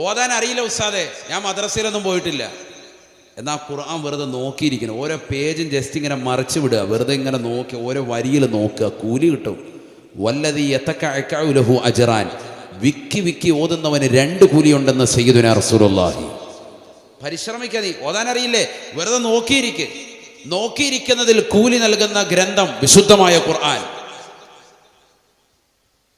ഓതാൻ അറിയില്ല ഉസ്താദേ, ഞാൻ മദ്രസയിലൊന്നും പോയിട്ടില്ല. എന്നാൽ ഖുർആൻ വെറുതെ നോക്കിയിരിക്കണം. ഓരോ പേജും ജസ്റ്റ് ഇങ്ങനെ മറിച്ച് വിടുക, വെറുതെ ഇങ്ങനെ നോക്കി ഓരോ വരിയിൽ നോക്കുക, കൂലി കിട്ടും. വല്ലദീ യതകഅഉ ലഹു അജ്റാൻ, വിക്കി വിക്കി ഓതുന്നവന് 2 കൂലിയുണ്ടെന്ന് സയ്യിദുനാ റസൂലുള്ളാഹി. പരിശ്രമിക്കുക. നീ ഓതാൻ അറിയില്ലേ, വെറുതെ നോക്കിയിരിക്കുന്നതിൽ കൂലി നൽകുന്ന ഗ്രന്ഥം വിശുദ്ധമായ ഖുർആൻ.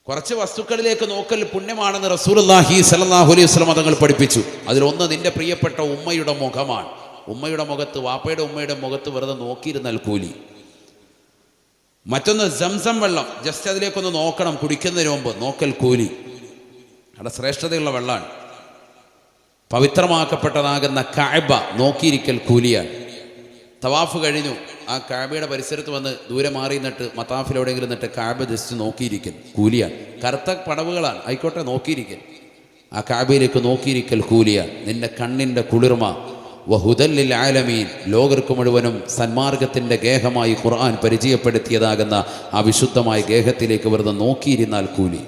കുറച്ച് വസ്തുക്കളിലേക്ക് നോക്കൽ പുണ്യമാണെന്ന് റസൂലുള്ളാഹി സ്വല്ലല്ലാഹു അലൈഹി വസല്ലം തങ്ങൾ പഠിപ്പിച്ചു. അതിലൊന്ന് നിന്റെ പ്രിയപ്പെട്ട ഉമ്മയുടെ മുഖമാണ്. ഉമ്മയുടെ മുഖത്ത്, വാപ്പയുടെ ഉമ്മയുടെ മുഖത്ത് വെറുതെ നോക്കിയിരുന്നാൽ കൂലി. മറ്റൊന്ന് സംസം വെള്ളം, ജസ്റ്റ് അതിലേക്കൊന്ന് നോക്കണം കുടിക്കുന്നതിന് മുമ്പ്, നോക്കൽ കൂലി. അവിടെ ശ്രേഷ്ഠതയുള്ള വെള്ളമാണ്. പവിത്രമാക്കപ്പെട്ടതാകുന്ന കഅബ നോക്കിയിരിക്കൽ കൂലിയാണ്. തവാഫ് കഴിഞ്ഞു, ആ കഅബയുടെ പരിസരത്ത് വന്ന് ദൂരെ മാറി നിന്നിട്ട് മത്താഫിലെവിടെയെങ്കിലും നിന്നിട്ട് കഅബ ജസ്റ്റ് നോക്കിയിരിക്കൽ കൂലിയാണ്. കറുത്ത പടവുകളാണ്, ആയിക്കോട്ടെ, നോക്കിയിരിക്കൽ. ആ കഅബയിലേക്ക് നോക്കിയിരിക്കൽ കൂലിയാണ്. നിന്റെ കണ്ണിൻ്റെ കുളിർമ വഹുദൽ ലിൽ ആലമീൻ, ലോകർക്ക് മുഴുവനും സന്മാർഗത്തിൻ്റെ ഗേഹമായി ഖുർആൻ പരിചയപ്പെടുത്തിയതാകുന്ന ആ വിശുദ്ധമായ ഗേഹത്തിലേക്ക് വെറുതെ നോക്കിയിരുന്നാൽ കൂലി.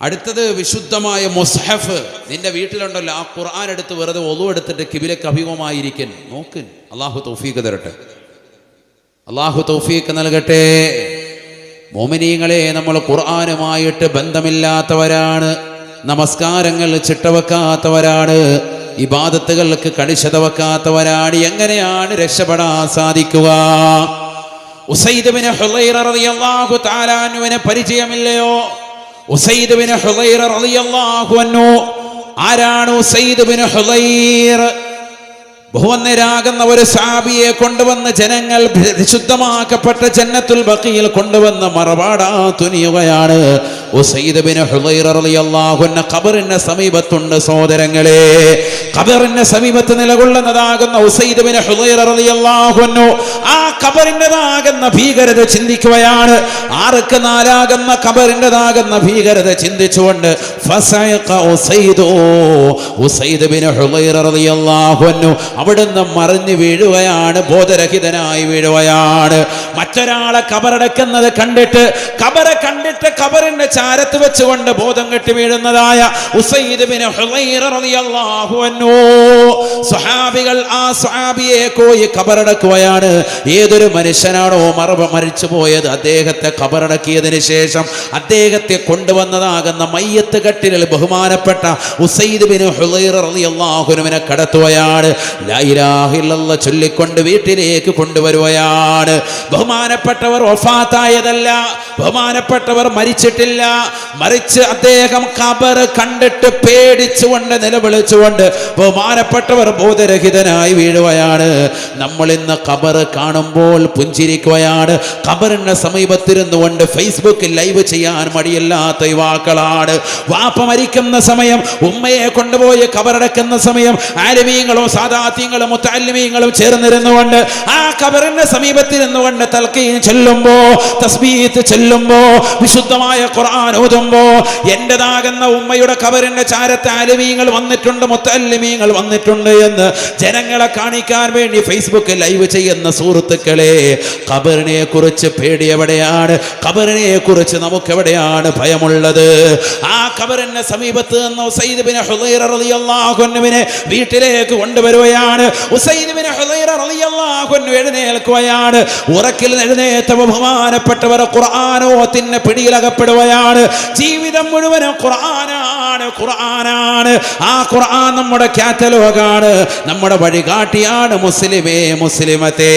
അടുത്തത് വിശുദ്ധമായ മുസ്ഹഫ്. നിന്റെ വീട്ടിലുണ്ടല്ലോ, ആ ഖുർആൻ എടുത്ത് വെറുതെ ഒളു എടുത്തിട്ട് കിബിലക്ക് അഭിമുഖമായിരിക്കൻ നോക്ക്. അള്ളാഹു തൗഫീഖ് തരട്ടെ, അള്ളാഹു തൗഫീഖ് നൽകട്ടെ. മോമിനീങ്ങളെ, നമ്മൾ ഖുർആനുമായിട്ട് ബന്ധമില്ലാത്തവരാണ്, നമസ്കാരങ്ങൾ ചിട്ടവെക്കാത്തവരാണ്, ഇബാദത്തുകൾക്ക് കണിശത വെക്കാത്തവരാണ്. എങ്ങനെയാണ് രക്ഷപ്പെടാൻ സാധിക്കുക? ഉസൈദ് ബിൻ ഹുളൈറ റളിയല്ലാഹു തആല അൻഹുവിനെ പരിചയമില്ലയോ? ഉസൈദ് ബിൻ ഹുളൈറ റളിയല്ലാഹു അൻഹു. ആരാണ് ഉസൈദ് ബിൻ ഹുളൈറ? ബഹുവന്നരാകുന്ന ഒരു സഹാബിയെ കൊണ്ടുവന്ന് ജനങ്ങൾ വിശുദ്ധമാക്കപ്പെട്ട ജന്നത്തുൽ ബഖീൽ കൊണ്ടുവന്ന് മറവാടാ തുനിയുകയാണ്. ഉസൈദ് ബിൻ ഹുളൈറ റളിയല്ലാഹു അൻഹു ഖബറിന്റെ സമീപത്തുണ്ട്. സഹോദരങ്ങളെ, ഖബറിന്റെ സമീപത്ത് നിലകൊള്ളുന്നതാകുന്ന ഉസൈദ് ബിൻ ഹുളൈറ റളിയല്ലാഹു അൻഹു ആ ഖബറിന്റേതാകുന്ന ഭീകരത ചിന്തിക്കുകയാണ്. ആർക്ക് നാലാകുന്ന ഖബറിന്റേതാകുന്ന ഭീകരത ചിന്തിച്ചുകൊണ്ട് ഫസയഖ ഉസൈദ് ബിൻ ഹുളൈറ റളിയല്ലാഹു അൻഹു അവിടുന്ന് മറിഞ്ഞു വീഴുകയാണ്, ബോധരഹിതനായി വീഴുകയാണ്. മറ്റൊരാളെ ഖബറടക്കുന്നത് കണ്ടിട്ട് ഖബറിന്റെ ചാരത്ത് വെച്ചുകൊണ്ട് ബോധം കെട്ടി വീഴുന്നതായ ഉസൈദ് ബിൻ ഹുളൈറ റളിയല്ലാഹു അൻഹു. സ്വഹാബികൾ ആ സ്വഹാബിയെ പോയി ഖബറടക്കുകയാണ്. ഏതൊരു മനുഷ്യനാണോ മരിച്ചു പോയത്, അദ്ദേഹത്തെ ഖബറടക്കിയതിന് ശേഷം അദ്ദേഹത്തെ കൊണ്ടുവന്നതാകുന്ന മയ്യത്ത് കട്ടിലിൽ ബഹുമാനപ്പെട്ട ഉസൈദ് ബിൻ ഹുളൈറ റളിയല്ലാഹു അൻഹുവിനെ കടത്തുകയാണ്. ലാ ഇലാഹ ഇല്ലല്ലാഹ് ചൊല്ലിക്കൊണ്ട് വീട്ടിലേക്ക് കൊണ്ടുവരുകയാണ്. ബഹുമാനപ്പെട്ടവർ വഫാത്തായതല്ല, ബഹുമാനപ്പെട്ടവർ മരിച്ചിട്ടില്ല, മറിച്ച് അദ്ദേഹം ഖബർ കണ്ടിട്ട് പേടിച്ചുകൊണ്ട് നിലവിളിച്ചുകൊണ്ട് ബഹുമാനപ്പെട്ടവർ ബോധരഹിതനായി വീഴുകയാണ്. നമ്മൾ ഇന്ന് ഖബർ കാണുമ്പോൾ പുഞ്ചിരിക്കുകയാണ്. ഖബറിന്റെ സമീപത്തിരുന്നു കൊണ്ട് ഫേസ്ബുക്കിൽ ലൈവ് ചെയ്യാൻ മടിയില്ലാത്ത യുവാക്കളാണ്. വാപ്പ മരിക്കുന്ന സമയം, ഉമ്മയെ കൊണ്ടുപോയി ഖബറടക്കുന്ന സമയം ആലിമീങ്ങളും സാദാത്യങ്ങളും മുത്തഅല്ലിമീങ്ങളും ചേർന്നിരുന്നുകൊണ്ട് ആ ഖബറിന്റെ സമീപത്തിരുന്നുകൊണ്ട് തൽഖീൻ ചൊല്ലുമ്പോ, തസ്ബീഹ് ചൊല്ലുമ്പോ, വിശുദ്ധമായ ഖുർആൻ ഓതുമ്പോ, എന്റേതാകുന്ന ഉമ്മയുടെ ഖബറിന്റെ ചാരത്ത് ആലിമീങ്ങൾ വന്നിട്ടുണ്ട്, മുത്തഅല്ലിമീങ്ങൾ വന്നിട്ടുണ്ട് എന്ന് ജനങ്ങളെ കാണിക്കാൻ വേണ്ടി ഫേസ്ബുക്കിൽ ലൈവ് ചെയ്യുന്ന സുഹൃത്തുക്കളെ, ഖബറിനെ കുറിച്ച് പേടി എവിടെയാണ്? ഖബറിനെ കുറിച്ച് നമുക്ക് എവിടെയാണ് ഭയമുള്ളത്? ആ ഖബറിന്റെ സമീപത്ത് നിന്ന് ഉസൈദ് ബിൻ ഹുളൈറ റളിയല്ലാഹു അൻഹുവിനെ വീട്ടിലേക്ക് കൊണ്ടുവരുകയാണ്. ഉസൈദ് ബിൻ ഹുളൈറ റളിയല്ലാഹു അൻഹു എഴുന്നേൽക്കുകയാണ്. ഉറക്കിൽ എഴുന്നേറ്റ ബഹുമാനപ്പെട്ടവർ ഖുർആനോത്തിന്റെ പിടിയിലകപ്പെടുകയാണ്. ജീവിതം മുഴുവനും ഖുർആനാണ്. ആ ഖുർആൻ നമ്മുടെ കാറ്റലോഗാണ്, നമ്മുടെ വഴികാട്ടിയാണ്. മുസ്ലിമേ, മുസ്ലിമത്തെ,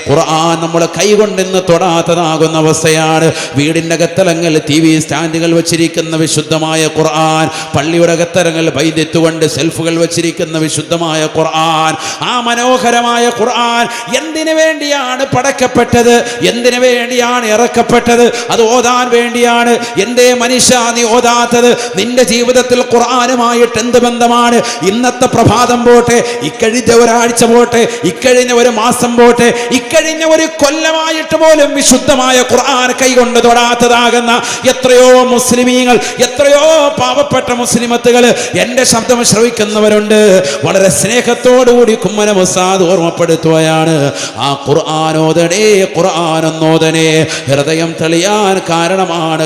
ഖുർആൻ നമ്മൾ കൈകൊണ്ടിന്ന് തൊടാത്തതാകുന്ന അവസ്ഥയാണ്. വീടിന്റെ അകത്തളങ്ങൾ TV സ്റ്റാൻഡുകൾ വെച്ചിരിക്കുന്ന വിശുദ്ധമായ ഖുർആൻ, പള്ളിയുടെ അകത്തളങ്ങൾ വൈദ്യത്തുകൊണ്ട് സെൽഫുകൾ വെച്ചിരിക്കുന്ന വിശുദ്ധമായ ഖുർആൻ, ആ മനോഹരമായ ഖുർആൻ എന്തിനു വേണ്ടിയാണ് പടക്കപ്പെട്ടത്? എന്തിനു വേണ്ടിയാണ് ഇറക്കപ്പെട്ടത്? അത് ഓതാൻ വേണ്ടിയാണ്. എന്തേ മനുഷ്യ നീ ഓതാത്തത്? നിന്റെ ജീവിതത്തിൽ ഖുർആനുമായിട്ട് എന്ത് ബന്ധമാണ്? ഇന്നത്തെ പ്രഭാതം പോട്ടെ, ഇക്കഴിഞ്ഞ ഒരാഴ്ച പോട്ടെ, ഇക്കഴിഞ്ഞ ഒരു മാസം പോട്ടെ, ഇക്കഴിഞ്ഞ ഒരു കൊല്ലമായിട്ട് പോലും വിശുദ്ധമായ ഖുർആൻ കൈകൊണ്ട് തൊടാത്തതാകുന്ന എത്രയോ മുസ്ലിമീങ്ങൾ, എത്രയോ പാവപ്പെട്ട മുസ്ലിമത്തുകൾ എന്റെ ശബ്ദം ശ്രവിക്കുന്നവരുണ്ട്. വളരെ സ്നേഹത്തോടുകൂടി കുമ്മന ഉസ്താദ് ഓർമ്മപ്പെടുത്തുകയാണ്, ആ ഖുർആനോദനേ, ഖുർആനോദനേ ഹൃദയം തെളിയാൻ കാരണമാണ്.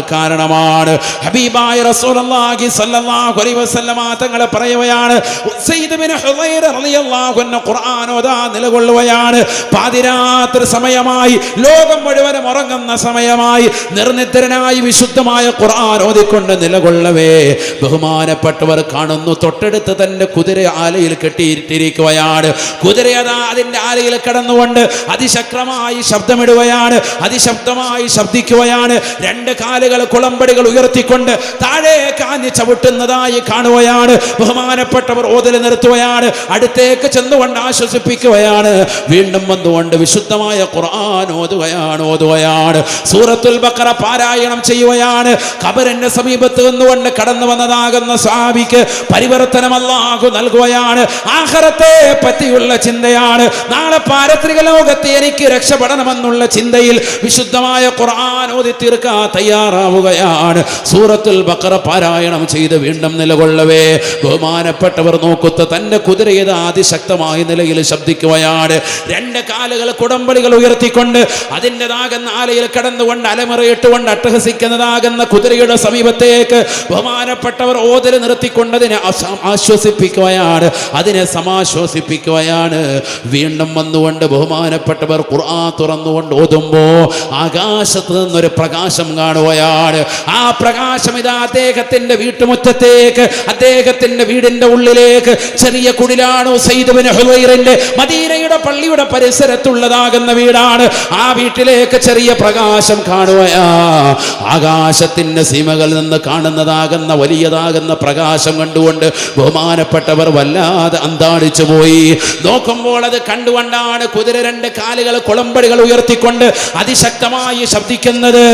ഹബീബായ റസൂലുള്ളാഹി സ്വല്ലല്ലാഹു സല്ലല്ലാഹു അലൈഹി വസല്ലമ തങ്ങൾ പറയുകയാണ്, ഉസൈദ് ബിൻ ഹുദൈർ റളിയല്ലാഹു അൻഹു ഖുർആൻ ഓതാൻ നിലകൊള്ളുകയാണ്. പാതിരാത്രി സമയമായി, ലോകം മുഴുവനും ഉറങ്ങുന്ന സമയമായി, നിർനിദ്രനായി വിശുദ്ധമായ ഖുർആൻ ഓതിക്കൊണ്ട് നിലകൊള്ളവേ ബഹുമാനപ്പെട്ടവർ കാണുന്നു, തൊട്ടടുത്ത് തന്റെ കുതിര ആലയിൽ കെട്ടിയിട്ടിരിക്കുകയാണ്. കുതിര അതാ അതിന്റെ ആലയിൽ കടന്നുകൊണ്ട് അതിശക്തമായി ശബ്ദമിടുകയാണ്, അതിശബ്ദമായി ശബ്ദിക്കുകയാണ്. രണ്ട് കാലുകൾ കുളമ്പടികൾ ഉയർത്തിക്കൊണ്ട് താഴെ കാഞ്ഞ് ചവിട്ടുന്നതായി കാണുകയാണ്. ബഹുമാനപ്പെട്ടവർ ഓതൽ നിർത്തുകയാണ്, അടുത്തേക്ക് ചെന്നുകൊണ്ട് ആശ്വസിപ്പിക്കുകയാണ്. വീണ്ടും വന്നുകൊണ്ട് വിശുദ്ധമായ ഖുർആൻ ഓതുകയാണ്. സൂറത്തുൽ ബഖറ പാരായണം ചെയ്യുകയാണ്. ഖബറിന്റെ സമീപത്ത് നിന്നുകൊണ്ട് കടന്നു വന്നതാകുന്ന സ്വഹാബിക്ക് പരിവർത്തനം അല്ലാഹു നൽകുകയാണ്. ആഖിറത്തെ പറ്റിയുള്ള ചിന്തയാണ്. നാളെ പാരത്രിക ലോകത്തെ എനിക്ക് രക്ഷപ്പെടണമെന്നുള്ള ചിന്തയിൽ വിശുദ്ധമായ ഖുർആൻ ഓതി തീർക്കാൻ തയ്യാറാവുകയാണ്. സൂറത്തുൽ ബഖറ പാരായണം ചെയ്ത് വീണ്ടും നിലകൊള്ളവേ ബഹുമാനപ്പെട്ടവർ നോക്കുത്ത തന്റെ കുതിരയത് അതിശക്തമായ നിലയിൽ ശബ്ദിക്കുകയാണ്. രണ്ട് കാലുകൾ കുടമ്പടികൾ ഉയർത്തിക്കൊണ്ട് അതിൻ്റെതാകുന്ന ആലയിൽ കടന്നുകൊണ്ട് അലമുറയിട്ടുകൊണ്ട് അട്ടഹസിക്കുന്നതാകുന്ന കുതിരയുടെ സമീപത്തേക്ക് ബഹുമാനപ്പെട്ടവർ ഓതൽ നിർത്തിക്കൊണ്ട് അതിനെ ആശ്വസിപ്പിക്കുകയാണ്, അതിനെ സമാശ്വസിപ്പിക്കുകയാണ്. വീണ്ടും വന്നുകൊണ്ട് ബഹുമാനപ്പെട്ടവർ ഖുർആൻ തുറന്നുകൊണ്ട് ഓതുമ്പോ ആകാശത്ത് നിന്നൊരു പ്രകാശം കാണുകയാണ്. ആ പ്രകാശം ഇതാ അദ്ദേഹത്തിന്റെ വീട്ടുമുറ്റത്തേക്ക്, അദ്ദേഹത്തിന്റെ വീടിന്റെ ഉള്ളിലേക്ക്, ചെറിയ കുടിലാണ് ഉസൈദ് ബിൻ ഹുദൈറിന്റെ, മദീനയുടെ പള്ളിയുടെ പരിസരത്തുള്ളതാകുന്ന വീടാണ്. ആ വീട്ടിലേക്ക് ചെറിയ പ്രകാശം കാണുകയാ. ആകാശത്തിന്റെ സീമകളിൽ നിന്ന് കാണുന്നതാകുന്ന വലിയതാകുന്ന പ്രകാശം കണ്ടുകൊണ്ട് ബഹുമാനപ്പെട്ടവർ വല്ലാതെ അന്താളിച്ചു പോയി. നോക്കുമ്പോൾ അത് കണ്ടുകൊണ്ടാണ് കുതിര രണ്ട് കാലുകൾ കുളമ്പടികൾ ഉയർത്തിക്കൊണ്ട് അതിശക്തമായി ശബ്ദിക്കുന്നത്.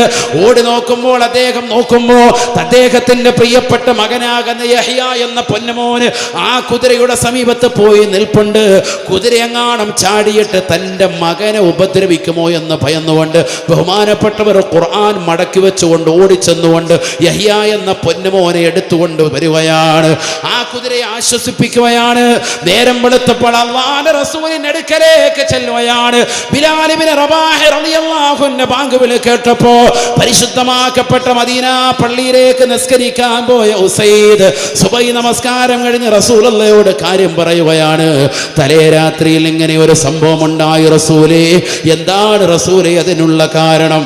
ഓടി നോക്കുമ്പോൾ അദ്ദേഹം നോക്കുമ്പോൾ അദ്ദേഹത്തിന്റെ പ്രിയപ്പെട്ട മകനാകുന്ന യഹ്യ എന്ന പൊന്നുമോന് ആ കുതിരയുടെ സമീപത്ത് പോയി നിൽപ്പുണ്ട്. കുതിരയെങ്ങാണം ചാടിയിട്ട് തന്റെ മകനെ ഉപദ്രവിക്കുമോ എന്ന് ഭയന്നുകൊണ്ട് ബഹുമാനപ്പെട്ടവർ ഖുർആൻ മടക്കി വെച്ചുകൊണ്ട് ഓടിച്ചെന്നുകൊണ്ട് യഹ്യ എന്ന പൊന്നുമോനെ എടുത്തുകൊണ്ട് വരികയാണ്. ആ കുതിരയെ ആശ്വസിപ്പിക്കുകയാണ്. നേരം വെളുത്തപ്പോൾ അല്ലാഹുവിന്റെ റസൂലിന്റെ അടുക്കലേക്ക് ചെല്ലുകയാണ്. ബിലാൽ ഇബ്നു റബാഹ് റളിയല്ലാഹു അൻഹു ബാങ്ക് വിളി കേട്ടപ്പോൾ പരിശുദ്ധമാക്കപ്പെട്ട മദീന പള്ളിയിലേക്ക് നിസ്കരിക്കാൻ പോയ ഉസൈദ് സുബഹി നമസ്കാരം കഴിഞ്ഞ് റസൂലുള്ളാഹിയോട് കാര്യം പറയുകയാണ്. തലേ രാത്രിയിൽ ഇങ്ങനെ ഒരു സംഭവം ഉണ്ടായി റസൂലേ, എന്താണ് റസൂലേ അതിനുള്ള കാരണം?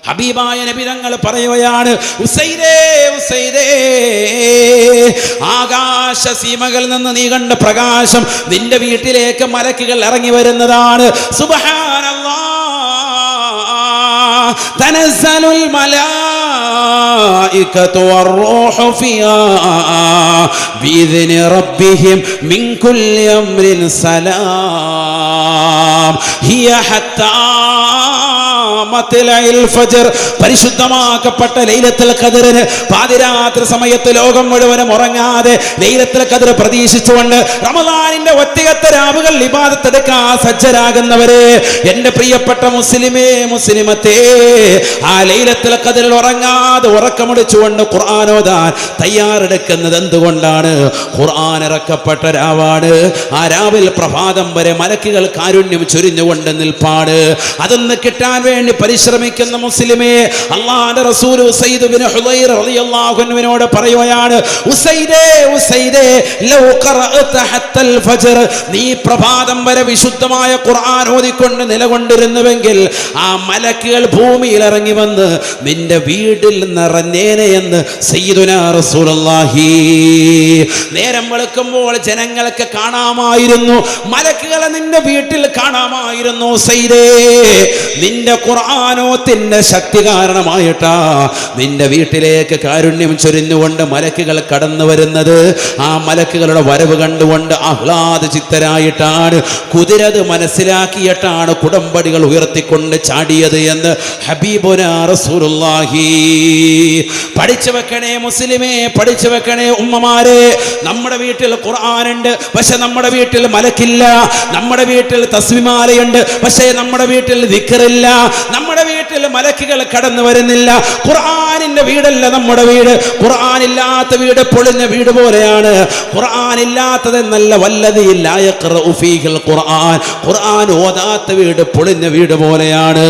ഹബീബായ നബി തങ്ങൾ പറയുകയാണ്, ഉസൈദേ ഉസൈദേ, ആകാശ സീമകളിൽ നിന്ന് നീ കണ്ട പ്രകാശം നിന്റെ വീട്ടിലേക്ക് മലക്കുകൾ ഇറങ്ങി വരുന്നതാണ്. സുബ്ഹാനല്ലാഹ്, തനസ്സലുൽ മലായികതു വറൂഹു ഫിഹാ ബിഇذن റബ്ബിഹിം മിൻ കുല്ലി അംരിൻ സലാം ഹിയ ഹത്താ പരിശുദ്ധമാക്കപ്പെട്ട ലൈലത്തുൽ ഖദ്റിന് പാതിരാത്രി സമയത്ത് ലോകം മുഴുവനും ഉറങ്ങാതെ ലൈലത്തുൽ ഖദ്ർ പ്രതീക്ഷിച്ചുകൊണ്ട് റമദാനിന്റെ ഒറ്റയത്തെ രാവുകൾ ഇബാദത്ത് എടുക്കാൻ സജ്ജരാകുന്നവരെ, എന്റെ പ്രിയപ്പെട്ട മുസ്ലിമേ മുസ്ലിമത്തേ, ആ ലൈലത്തുൽ ഖദ്റിൽ ഉറങ്ങാതെ ഉറക്കമടിച്ചുകൊണ്ട് ഖുർആൻ ഓതാൻ തയ്യാറെടുക്കുന്നത് എന്തുകൊണ്ടാണ്? ഖുർആൻ ഇറക്കപ്പെട്ട രാവാണ്. ആ രാവിൽ പ്രഭാതം വരെ മലക്കുകൾ കാരുണ്യം ചൊരിഞ്ഞുകൊണ്ട് നിൽപ്പാണ്. അതൊന്ന് കിട്ടാൻ വേണ്ടി പരിശ്രമിക്കുന്ന മുസ്ലിമേ, അല്ലാഹുവിന്റെ റസൂൽ ഉസൈദ് ബിൻ ഹുദൈർ റളിയല്ലാഹു അൻഹുവിനോട് പറയുകയാണ്, ഉസൈദേ ഉസൈദേ, ലൗ ഖറഅത ഹത്തൽ ഫജ്ർ, നീ പ്രഭാതം വരെ വിശുദ്ധമായ ഖുർആൻ ഓതിക്കൊണ്ട് നിലകൊണ്ടിരുന്നുവെങ്കിൽ ആ മലക്കുകൾ ഭൂമിയിൽ ഇറങ്ങി വന്ന് നിന്റെ വീട്ടിൽ നിറഞ്ഞേനെ എന്ന് സയ്യിദുനാ റസൂലുള്ളാഹി. നേരം വെളുക്കുമ്പോൾ ജനങ്ങൾക്ക് കാണാമായിരുന്നു, മലക്കുകളെ നിന്റെ വീട്ടിൽ കാണാമായിരുന്നു. ഉസൈദേ, നിന്റെ ഖുർആനോത്തിന്റെ ശക്തി കാരണമായിട്ടാ നിന്റെ വീട്ടിലേക്ക് കാരുണ്യം ചൊരിഞ്ഞുകൊണ്ട് മലക്കുകൾ കടന്നു വരുന്നത്. ആ മലക്കുകളുടെ വരവ് കണ്ടുകൊണ്ട് ആഹ്ലാദ ചിത്തരായിട്ടാണ്, കുതിരത് മനസ്സിലാക്കിയിട്ടാണ് കുടമ്പടികൾ ഉയർത്തിക്കൊണ്ട് ചാടിയത് എന്ന് ഹബീബുനാ റസൂലുള്ളാഹി. പഠിച്ചു വെക്കണേ മുസ്ലിമേ, പഠിച്ചു വെക്കണേ ഉമ്മമാരെ. നമ്മുടെ വീട്ടിൽ ഖുർആനുണ്ട്, പക്ഷെ നമ്മുടെ വീട്ടിൽ മലക്കില്ല. നമ്മുടെ വീട്ടിൽ തസ്ബീഹ് മാലയുണ്ട്, പക്ഷേ നമ്മുടെ വീട്ടിൽ ദിക്റില്ല. നമ്മുടെ വീട്ടിൽ വീട്ടിൽ മലക്കുകൾ കടന്നു വരുന്നില്ല. ഖുർആനിന്റെ വീടല്ല നമ്മുടെ വീട്. ഖുർആൻ ഇല്ലാത്ത വീട് പൊളിഞ്ഞ വീട് പോലെയാണ്. ഖുർആൻ ഇല്ലാത്തതെന്നല്ല, വല്ലദീ ലാ യഖറഉ ഫീഹിൽ ഖുർആൻ, ഖുർആൻ ഓതാത്ത വീട് പൊളിഞ്ഞ വീട് പോലെയാണ്.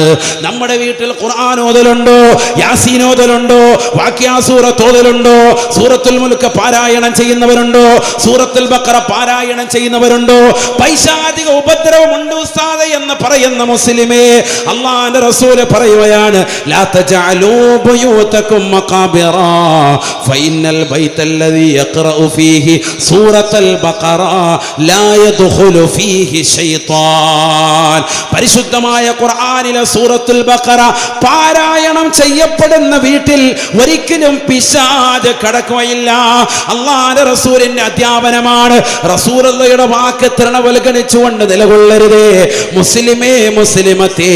നമ്മുടെ വീട്ടിൽ ഖുർആൻ ഓതലുണ്ടോ? യാസീൻ ഓതലുണ്ടോ? വാഖിഅ സൂറത്ത് ഓതലുണ്ടോ? സൂറത്തുൽ മുൽക്ക് പാരായണം ചെയ്യുന്നവരുണ്ടോ? സൂറത്തുൽ ബഖറ പാരായണം ചെയ്യുന്നവരുണ്ടോ? പൈശാചിക ഉപദ്രവമുണ്ട് ഉസ്താദേ എന്ന് പറയുന്ന മുസ്ലിമേ, അല്ലാഹുവിന്റെ റസൂൽ പറയുകയാണ്, ലാ തജഅലൂ ബുയൂതകും മഖാബിറ ഫഇന്നൽ ബൈതല്ലദീ യഖറഉ ഫീഹി സൂറത്തുൽ ബഖറ ലാ യദ്ഖുലു ഫീഹി ശൈത്താൻ. പരിശുദ്ധമായ ഖുർആനിലെ സൂറത്തുൽ ബഖറ പാരായണം ചെയ്യപ്പെടുന്ന വീട്ടിൽ ഒരിക്കലും പിശാച് കടക്കുകയില്ല. അല്ലാഹുവിന്റെ റസൂലിന്റെ അധ്യാപനമാണ്. റസൂലുള്ളാഹിയുടെ വാക്ക് തൃണവൽക്കരിച്ചുകൊണ്ട് നിലകൊള്ളരുതേ മുസ്ലിമേ, മുസ്ലിമത്തേ.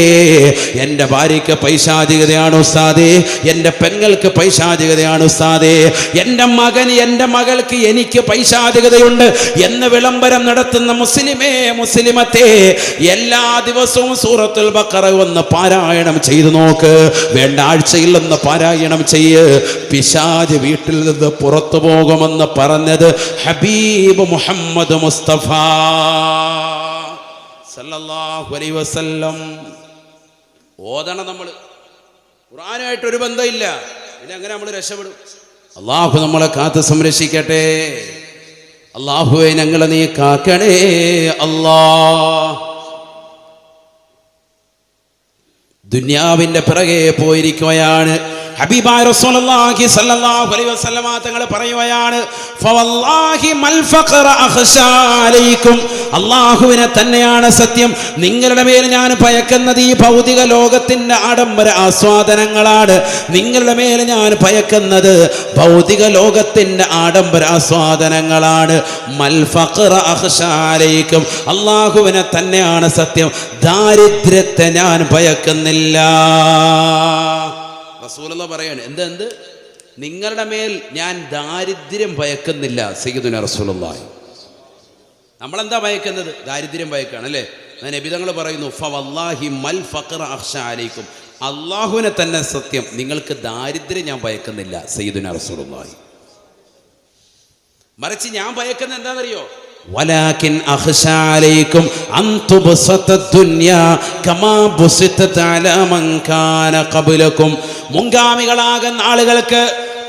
എൻ്റെ ഭാര്യയ്ക്ക് പൈശാചികതയാണ് ഉസ്താദേ, എൻ്റെ പെങ്ങൾക്ക് പൈശാചികതയാണ് ഉസ്താദേ, എൻ്റെ മകൻ എൻ്റെ മകൾക്ക് എനിക്ക് പൈശാചികതയുണ്ട് എന്ന് വിളംബരം നടത്തുന്ന മുസ്ലിമേ, മുസ്ലിമത്തേ, എല്ലാ ദിവസവും സൂറത്തുൽ ബഖറ ഒന്ന് പാരായണം ചെയ്തു നോക്ക്. വേണ്ട ആഴ്ചയിൽ ഒന്ന് പാരായണം ചെയ്യ്. പിശാച് വീട്ടിൽ നിന്ന് പുറത്തു പോകുമെന്ന് പറഞ്ഞത് ഹബീബ് മുഹമ്മദ് മുസ്തഫ സല്ലല്ലാഹു അലൈഹി വസല്ലം. ഓതണം. നമ്മൾ ഖുർആനുമായിട്ട് ഒരു ബന്ധമില്ല, പിന്നെ അങ്ങനെ നമ്മൾ രക്ഷപ്പെടും? അള്ളാഹു നമ്മളെ കാത്ത് സംരക്ഷിക്കട്ടെ. അള്ളാഹുവേ ഞങ്ങളെ നീ കാക്കണേ അല്ലാ. ദുനിയാവിന്റെ പിറകെ പോയിരിക്കുകയാണ്. ഹബീബായ റസൂലുള്ളാഹി സ്വല്ലല്ലാഹു അലൈഹി വസല്ലമ തങ്ങൾ പറയുകയാണ്, ഫവല്ലാഹി മൽ ഫഖറ അഖ്ശാ അലൈക്കും, അല്ലാഹുവിനെ തന്നെയാണ് സത്യം, നിങ്ങളുടെ മേൽ ഞാൻ ഭയക്കുന്നത് ഈ ഭൗതിക ലോകത്തിന്റെ ആഡംബര ആസ്വാദനങ്ങളാണ്. നിങ്ങളുടെ മേൽ ഞാൻ ഭയക്കുന്നത് ഭൗതിക ലോകത്തിന്റെ ആഡംബര ആസ്വാദനങ്ങളാണ്. മൽ ഫഖറ അഖ്ശാ അലൈക്കും, അല്ലാഹുവിനെ തന്നെയാണ് സത്യം, ദാരിദ്ര്യത്തെ ഞാൻ ഭയക്കുന്നില്ല. റസൂലുള്ളാഹി പറയാണ്, എന്ത് നിങ്ങളുടെ മേൽ ഞാൻ ദാരിദ്ര്യം ഭയക്കുന്നില്ല. സയ്യിദുനാ റസൂലുള്ളാഹി. നമ്മളെന്താ ഭയക്കുന്നത്? ദാരിദ്ര്യം ഭയക്കാണ് അല്ലേ? നബി തങ്ങൾ പറയുന്നു, ഫവല്ലാഹി മൽ ഫഖറ അഖ്ശാ അലൈക്കും, അല്ലാഹുവിനെ തന്നെ സത്യം, നിങ്ങൾക്ക് ദാരിദ്ര്യം ഞാൻ ഭയക്കുന്നില്ല. സയ്യിദുനാ റസൂലുള്ളാഹി. മറിച്ച് ഞാൻ ഭയക്കുന്നത് എന്താണെന്നറിയോ? വലാകിൻ അഖ്ശാ അലൈക്കും അൻ തുബ്സത ദുനിയാ കമാ ബുസിതത അലാ മൻ കാന ഖബ്ലകും. മുൻഗാമികളാകുന്ന ആളുകൾക്ക്,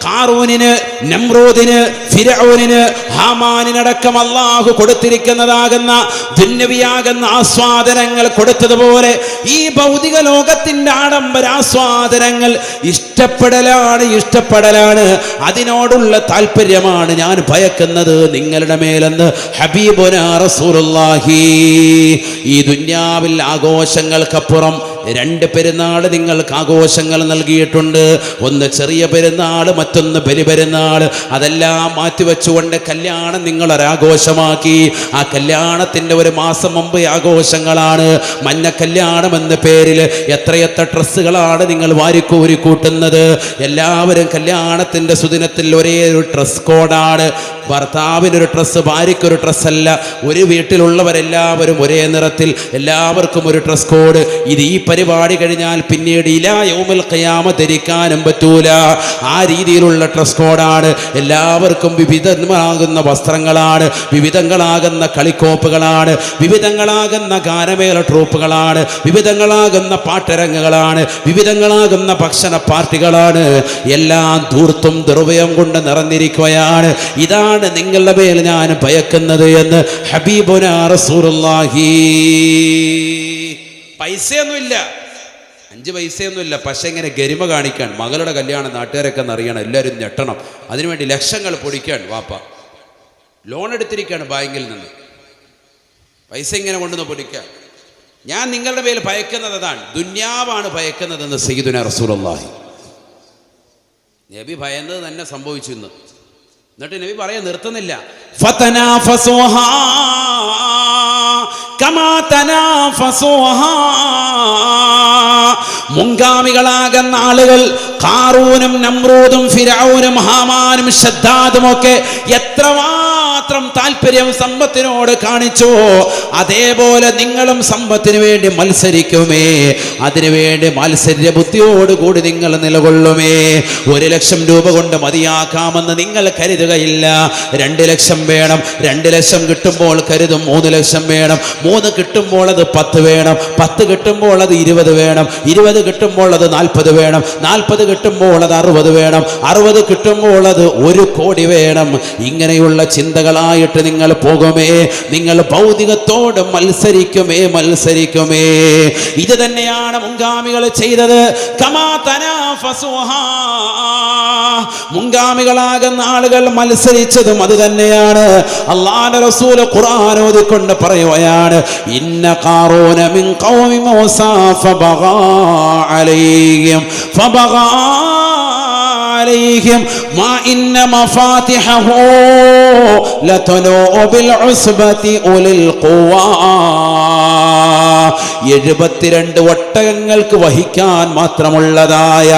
ഖാറൂനിന്, നമ്രൂദിന്, ഫിർഔനിന്, ഹാമാനിനടക്കം അല്ലാഹു കൊടുത്തിരിക്കുന്നതാകുന്ന ദുന്യവിയാകുന്ന ആസ്വാദനങ്ങൾ കൊടുത്തതുപോലെ ഈ ഭൗതിക ലോകത്തിന്റെ ആഡംബര ആസ്വാദനങ്ങൾ ഇഷ്ടപ്പെടലാണ്. അതിനോടുള്ള താല്പര്യമാണ് ഞാൻ ഭയക്കുന്നത് നിങ്ങളുടെ മേലെന്ന് ഹബീബുനാ റസൂലുള്ളാഹി. ഈ ദുന്യാവിൽ ആഘോഷങ്ങൾക്കപ്പുറം രണ്ട് പെരുന്നാൾ നിങ്ങൾക്ക് ആഘോഷങ്ങൾ നൽകിയിട്ടുണ്ട്. ഒന്ന് ചെറിയ പെരുന്നാൾ, മറ്റൊന്ന് ബലിപെരുന്നാൾ. അതെല്ലാം മാറ്റിവെച്ചുകൊണ്ട് കല്യാണം നിങ്ങളൊരാഘോഷമാക്കി. ആ കല്യാണത്തിൻ്റെ ഒരു മാസം മുമ്പ് ആഘോഷങ്ങളാണ്. മഞ്ഞ കല്യാണം എന്ന പേരിൽ എത്രയെത്ര ഡ്രസ്സുകളാണ് നിങ്ങൾ വാരിക്കോരി കൂട്ടുന്നത്. എല്ലാവരും കല്യാണത്തിൻ്റെ സുദിനത്തിൽ ഒരേ ഒരു ഡ്രസ് കോഡാണ്. ഭർത്താവിനൊരു ഡ്രസ്സ്, ഭാര്യയ്ക്കൊരു ഡ്രസ്സല്ല. ഒരു വീട്ടിലുള്ളവരെല്ലാവരും ഒരേ നിറത്തിൽ, എല്ലാവർക്കും ഒരു ഡ്രസ് കോഡ്. ഇത് ഈ പരിപാടി കഴിഞ്ഞാൽ പിന്നീട് ഇലാ യൗമുൽ ഖിയാമ ധരിക്കാനും പറ്റൂല. ആ രീതിയിലുള്ള ഡ്രസ് കോഡാണ്. എല്ലാവർക്കും വിവിധങ്ങളാകുന്ന വസ്ത്രങ്ങളാണ്, വിവിധങ്ങളാകുന്ന കളിക്കോപ്പുകളാണ്, വിവിധങ്ങളാകുന്ന ഗാനമേള ട്രൂപ്പുകളാണ്, വിവിധങ്ങളാകുന്ന പാട്ടരങ്ങുകളാണ്, വിവിധങ്ങളാകുന്ന ഭക്ഷണ പാർട്ടികളാണ്. എല്ലാം ധൂർത്തും ദുർവ്യയം കൊണ്ട് നിറഞ്ഞിരിക്കുകയാണ്. ഇതാണ് നിങ്ങളുടെ മേൽ ഞാൻ ഭയക്കുന്നത് എന്ന് ഹബീബുനാ റസൂലുള്ളാഹി. പൈസയൊന്നുമില്ല, 5 പൈസയൊന്നുമില്ല, പക്ഷെ ഇങ്ങനെ ഗരിമ കാണിക്കാൻ. മകളുടെ കല്യാണം നാട്ടുകാരൊക്കെ അറിയണം, എല്ലാവരും ഞെട്ടണം. അതിനുവേണ്ടി ലക്ഷങ്ങൾ പൊടിക്കാൻ വാപ്പ ലോൺ എടുത്തിരിക്കുകയാണ് ബാങ്കിൽ നിന്ന്. പൈസ ഇങ്ങനെ കൊണ്ടുവന്ന് പൊടിക്കാൻ. ഞാൻ നിങ്ങളുടെ മേൽ ഭയക്കുന്നത് അതാണ്, ദുന്യാവാണ് ഭയക്കുന്നതെന്ന് സയ്യിദുനാ റസൂലുള്ളാഹി. നബി ഭയന്നത് തന്നെ സംഭവിച്ചു ഇന്ന്. എന്നിട്ട് നബി പറയാൻ നിർത്തുന്നില്ല, ഫതനാഫസുഹാ കമാ തനാഫസുഹാ. മുൻഗാമികളാകുന്ന ആളുകൾ, ഖാറൂനും നമ്രൂദും ഫിർഔനും ഹാമാനും ശദ്ദാദും ഒക്കെ എത്രമാത്രം എത്രമാത്രം താല്പര്യം സമ്പത്തിനോട് കാണിച്ചോ അതേപോലെ നിങ്ങളും സമ്പത്തിന് വേണ്ടി മത്സരിക്കുമേ, അതിനുവേണ്ടി മത്സര്യ ബുദ്ധിയോടുകൂടി നിങ്ങൾ നിലകൊള്ളുമേ. 1 ലക്ഷം രൂപ കൊണ്ട് മതിയാക്കാമെന്ന് നിങ്ങൾ കരുതുകയില്ല. 2 ലക്ഷം വേണം, 2 ലക്ഷം കിട്ടുമ്പോൾ കരുതും 3 ലക്ഷം വേണം, 3 കിട്ടുമ്പോൾ അത് 10 വേണം, 10 കിട്ടുമ്പോൾ അത് 20 വേണം, 20 കിട്ടുമ്പോൾ അത് 40 വേണം, 40 കിട്ടുമ്പോൾ അത് 60 വേണം, 60 കിട്ടുമ്പോൾ അത് 1 കോടി വേണം. ഇങ്ങനെയുള്ള ചിന്തകളായിട്ട് നിങ്ങൾ പോകുമേ, നിങ്ങൾ ഭൗതികത്തോട് മത്സരിക്കുമേ. ഇത് തന്നെയാണ് മുൻഗാമികൾ ചെയ്തത്. മുൻഗാമികളാകുന്ന ആളുകൾ മത്സരിച്ചതും അത് തന്നെയാണ്. അല്ലാഹുവിന്റെ റസൂൽ ഖുർആൻ ഓതിക്കൊണ്ട് പറയുകയാണ്, ഇന്ന ഖാറൂന മിൻ ഖൗമി മൂസാ ഫബഗാ അലൈഹിം മാ ഇന്ന മഫാതിഹഹു ലതനൂ ബിൽ ഉസ്ബതി ഉലിൽ ഖുവാ. 72 ഒട്ടകങ്ങൾക്ക് വഹിക്കാൻ മാത്രമുള്ളതായ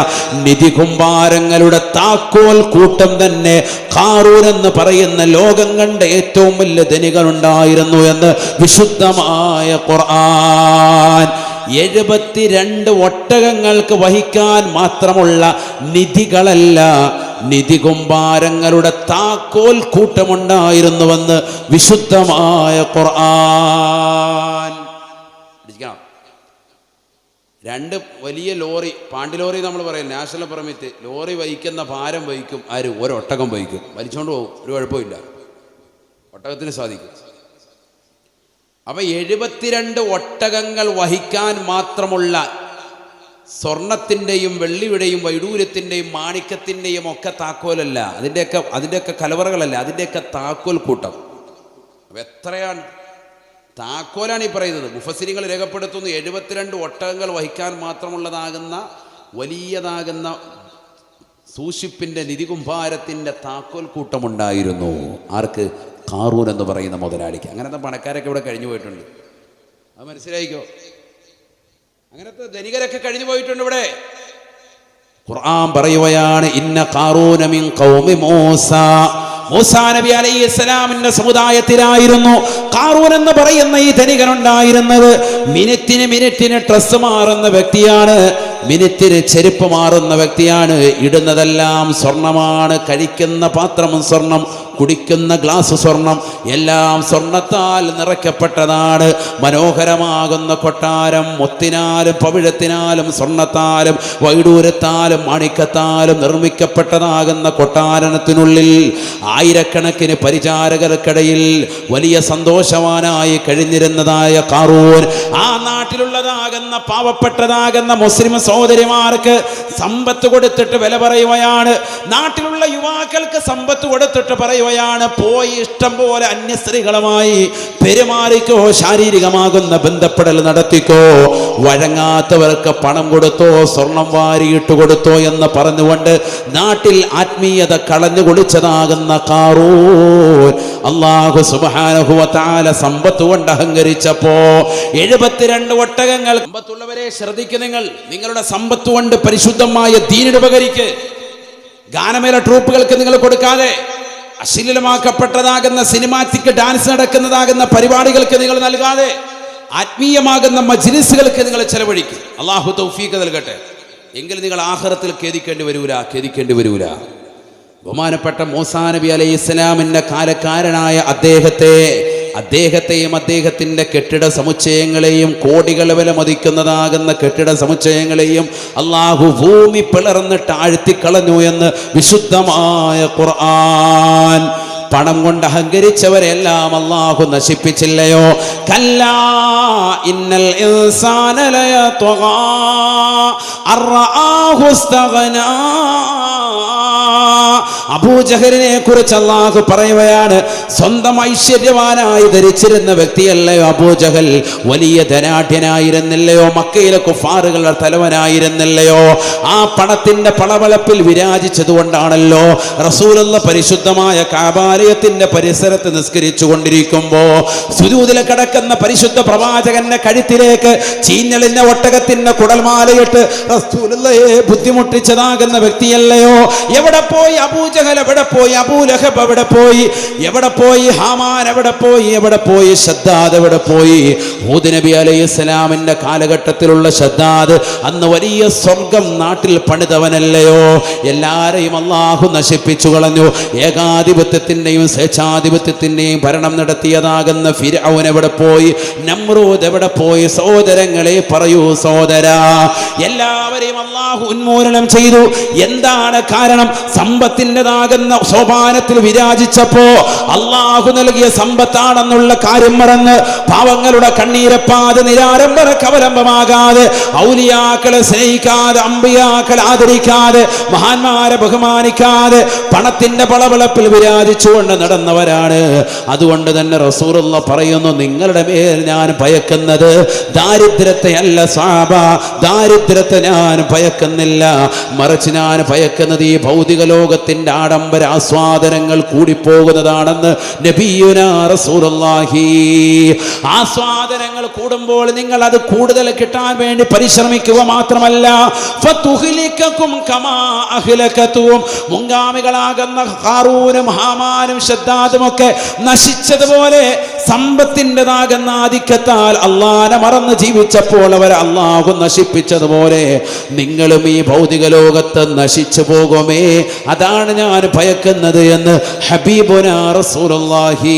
നിധി കുമ്പാരങ്ങളുടെ താക്കോൽ കൂട്ടം തന്നെ ഖാറൂൻ എന്ന് പറയുന്ന ലോകം കണ്ട ഏറ്റവും വലിയ ധനികനുണ്ടായിരുന്നു എന്ന് വിശുദ്ധമായ ഖുർആൻ. 72 ഒട്ടകങ്ങൾക്ക് വഹിക്കാൻ മാത്രമുള്ള നിധികളല്ല, നിധി കുമ്പാരങ്ങളുടെ താക്കോൽ കൂട്ടമുണ്ടായിരുന്നുവെന്ന് വിശുദ്ധമായ ഖുർആൻ. 2 വലിയ ലോറി, പാണ്ടി ലോറി നമ്മൾ പറയും, നാഷണൽ പെർമിറ്റ് ലോറി വഹിക്കുന്ന ഭാരം വഹിക്കും ആര്? ഒരൊട്ടകം വഹിക്കും, വലിച്ചുകൊണ്ട് പോകും, ഒരു കുഴപ്പമില്ല, ഒട്ടകത്തിന് സാധിക്കും. അപ്പൊ 72 ഒട്ടകങ്ങൾ വഹിക്കാൻ മാത്രമുള്ള സ്വർണത്തിൻ്റെയും വെള്ളിയുടെയും വൈഡൂര്യത്തിൻ്റെയും മാണിക്യത്തിൻ്റെയും ഒക്കെ താക്കോലല്ല, അതിൻ്റെയൊക്കെ കലവറകളല്ല, അതിൻ്റെയൊക്കെ താക്കോൽ കൂട്ടം. അപ്പം എത്രയാണ് താക്കോലാണ് ഈ പറയുന്നത്. മുഫസ്സിരിങ്ങൾ രേഖപ്പെടുത്തുന്നു 72 ഒട്ടകങ്ങൾ വഹിക്കാൻ മാത്രമുള്ളതാകുന്ന വലിയതാകുന്ന സൂക്ഷിപ്പിൻ്റെ നിധികുംഭാരത്തിൻ്റെ താക്കോൽ കൂട്ടമുണ്ടായിരുന്നു. ആർക്ക്? ഖാറൂൻ എന്ന് പറയുന്ന മുതലാളിക്ക്. അങ്ങനത്തെ പണക്കാരൊക്കെ ഇവിടെ കഴിഞ്ഞു പോയിട്ടുണ്ട്, അത് മനസ്സിലായിക്കോ. അങ്ങനത്തെ ധനികരൊക്കെ കഴിഞ്ഞു പോയിട്ടുണ്ട് ഇവിടെ. ഖുർആൻ പറയുകയാണ്, ഇന്ന ഖാറൂന മിൻ ഖൗമി മൂസാ, മൂസാ നബി അലൈഹിസ്സലാമിന്റെ സമുദായത്തിലായിരുന്നു ഖാറൂൻ എന്ന് പറയുന്ന ഈ ധനികനുണ്ടായിരുന്നത്. മിനിറ്റിന് ഡ്രസ്സ് മാറുന്ന വ്യക്തിയാണ്, മിനിറ്റിന് ചെരുപ്പ് മാറുന്ന വ്യക്തിയാണ്. ഇടുന്നതെല്ലാം സ്വർണമാണ്, കഴിക്കുന്ന പാത്രവും സ്വർണം, കുടിക്കുന്ന ഗ്ലാസ് സ്വർണം, എല്ലാം സ്വർണത്താൽ നിറയ്ക്കപ്പെട്ടതാണ്. മനോഹരമാകുന്ന കൊട്ടാരം മുത്തിനാലും പവിഴത്തിനാലും സ്വർണത്താലും വൈഡൂര്യത്താലും മാണിക്കത്താലും നിർമ്മിക്കപ്പെട്ടതാകുന്ന കൊട്ടാരത്തിനുള്ളിൽ ആയിരക്കണക്കിന് പരിചാരകർക്കിടയിൽ വലിയ സന്തോഷവാനായി കഴിഞ്ഞിരുന്നതായ ഖാറൂൻ ആ നാട്ടിലുള്ളതാകുന്ന പാവപ്പെട്ടതാകുന്ന മുസ്ലിം സഹോദരിമാർക്ക് സമ്പത്ത് കൊടുത്തിട്ട് വില പറയുകയാണ്. നാട്ടിലുള്ള യുവാക്കൾക്ക് സമ്പത്ത് കൊടുത്തിട്ട് പറയുകയാണ്, പോയി ഇഷ്ടം പോലെ അന്യ സ്ത്രീകളുമായി പെരുമാറിക്കോ, ശാരീരികമാകുന്ന ബന്ധപ്പെടൽ നടത്തിക്കോ, വഴങ്ങാത്തവർക്ക് പണം കൊടുത്തോ, സ്വർണം വാരിയിട്ട് കൊടുത്തോ എന്ന് പറഞ്ഞുകൊണ്ട് നാട്ടിൽ ആത്മീയത കളഞ്ഞു കുളിച്ചതാകുന്ന ഖാറൂൻ അല്ലാഹു സുബ്ഹാനഹു വ തആല സമ്പത്ത് കൊണ്ട് അഹങ്കരിച്ചപ്പോ 72 ഒട്ടകങ്ങൾ. സമ്പത്തുള്ളവരെ ശ്രദ്ധിക്കുക, നിങ്ങളുടെ സമ്പത്ത് കൊണ്ട് പരിശുദ്ധമായ ദീനിന് ഉപകരിക്ക്. ഗാനമേള ട്രൂപ്പുകൾക്ക് നിങ്ങൾ കൊടുക്കാതെ, അശ്ലീലമാക്കപ്പെട്ടതാകുന്ന സിനിമാറ്റിക് ഡാൻസ് നടക്കുന്നതാകുന്ന പരിപാടികൾക്ക് നിങ്ങൾ നൽകാതെ, ആത്മീയമാകുന്ന മജ്ലിസുകൾക്ക് നിങ്ങൾ ചെലവഴിക്കും. അല്ലാഹു തൗഫീഖ് നൽകട്ടെ. എങ്കിൽ നിങ്ങൾ ആഖിറത്തിൽ ഖേദിക്കേണ്ടി വരൂല. ബഹുമാനപ്പെട്ട മൂസാ നബി അലൈഹിസ്സലാമിന്റെ കാലക്കാരനായ അദ്ദേഹത്തെയും അദ്ദേഹത്തിൻ്റെ കെട്ടിട സമുച്ചയങ്ങളെയും കോടികൾ വില മതിക്കുന്നതാകുന്ന കെട്ടിട സമുച്ചയങ്ങളെയും അല്ലാഹു ഭൂമി പിളർന്നിട്ട് ആഴ്ത്തിക്കളഞ്ഞു എന്ന് വിശുദ്ധമായ ഖുർആൻ. പണം കൊണ്ട് അഹങ്കരിച്ചവരെല്ലാം അല്ലാഹു നശിപ്പിച്ചില്ലയോ? കല്ലാ ഇന്നൽ ഇൻസാന ലയത്ഗാ അർആഹു ഇസ്തഗ്നാ. അബൂജഹലിനെ കുറിച്ച് അല്ലാഹു പറയുകയാണ്, സ്വന്തം ഐശ്വര്യവാനായി ധരിച്ചിരുന്ന വ്യക്തിയല്ലയോ അബൂജഹൽ? വലിയ ധനാഢ്യനായിരുന്നില്ലയോ? മക്കയിലെ കുഫാറുകളുടെ തലവനായിരുന്നില്ലയോ? ആ പണത്തിന്റെ പളവളപ്പിൽ വിരാജിച്ചതുകൊണ്ടാണല്ലോ റസൂലുള്ള പരിശുദ്ധമായ കഅബാലയത്തിന്റെ പരിസരത്ത് നിസ്കരിച്ചു കൊണ്ടിരിക്കുമ്പോ സുജൂദിൽ കിടക്കുന്ന പരിശുദ്ധ പ്രവാചകന്റെ കഴുത്തിലേക്ക് ചീഞ്ഞളിഞ്ഞ ഒട്ടകത്തിന്റെ കുടൽമാലയിട്ട് റസൂലുള്ളയെ ബുദ്ധിമുട്ടിച്ചതാകുന്ന വ്യക്തിയല്ലയോ? എവിടെ പോയി അബൂജഹൽ എവിടെ പോയി, അബൂലഹബ് എവിടെ പോയി, എവിടെ പോയി ഹാമാൻ എവിടെ പോയി, എവിടെ പോയി ശദ്ദാദ് എവിടെ പോയി? ഹൂദ് നബി അലൈഹിസ്സലാമിന്റെ കാലഘട്ടത്തിലുള്ള ശദ്ദാദ് അന്ന് വലിയ സ്വർഗം നാട്ടിൽ പണിതവനല്ലയോ? എല്ലാരെയും അല്ലാഹു നശിപ്പിച്ചു കളഞ്ഞു. ഏകാധിപത്യത്തിന്റെയും സ്വേച്ഛാധിപത്യത്തിന്റെയും ഭരണം നടത്തിയതാകുന്ന ഫിർഔൻ എവിടെ പോയി, നമ്രൂദ് എവിടെ പോയി? സഹോദരങ്ങളെ പറയൂ സഹോദരാ, എല്ലാവരെയും അല്ലാഹു ഉന്മൂലനം ചെയ്തു. എന്താണ് കാരണം? സമ്പത്തിൻ്റെതാകുന്ന സോപാനത്തിൽ വിരാജിച്ചപ്പോ അല്ലാഹു നൽകിയ സമ്പത്താണെന്നുള്ള കാര്യം മറന്ന് പാവങ്ങളുടെ കണ്ണീരപ്പാതെ നിരാരംഭരക്ക് അവലംബമാകാതെ ഔലിയാക്കളെ സ്നേഹിക്കാതെ അമ്പിയാക്കളെ ആദരിക്കാതെ മഹാന്മാരെ ബഹുമാനിക്കാതെ പണത്തിന്റെ പളവളപ്പിൽ വിരാജിച്ചുകൊണ്ട് നടന്നവരാണ്. അതുകൊണ്ട് തന്നെ റസൂലുള്ളാഹി പറയുന്നു, നിങ്ങളുടെ മേൽ ഞാൻ ഭയക്കുന്നത് ദാരിദ്ര്യത്തെ അല്ല സ്വഹാബ, ദാരിദ്ര്യത്തെ ഞാൻ ഭയക്കുന്നില്ല. മറിച്ച് ഞാൻ ഭയക്കുന്നത് ഈ ഭൗതിക ലോകത്തിന്റെ ആഡംബര ആസ്വാദനങ്ങൾ കൂടിപ്പോകുന്നതാണെന്ന് നബിയുനാ റസൂലുള്ളാഹി. ആസ്വാദനങ്ങൾ കൂടുമ്പോൾ നിങ്ങൾ അത് കൂടുതൽ കിട്ടാൻ വേണ്ടി പരിശ്രമിക്കുക മാത്രമല്ല, ഫതുഹ്ലികകും കമാ അഹ്ലകതും, മുൻഗാമികളാകുന്ന ഖാറൂനും ഹാമാനും ശദ്ദാദും ഒക്കെ നശിച്ചതുപോലെ സമ്പത്തിൻ്റെതാകുന്ന ആധിക്യത്താൽ അള്ളാനെ മറന്ന് ജീവിച്ചപ്പോൾ അവരെ അള്ളാഹു നശിപ്പിച്ചതുപോലെ നിങ്ങളും ഈ ഭൗതിക ലോകത്ത് നശിച്ചു പോകുമേ. അതാണ് ഞാൻ ഭയക്കുന്നത് എന്ന് ഹബീബുനാ റസൂലുള്ളാഹി.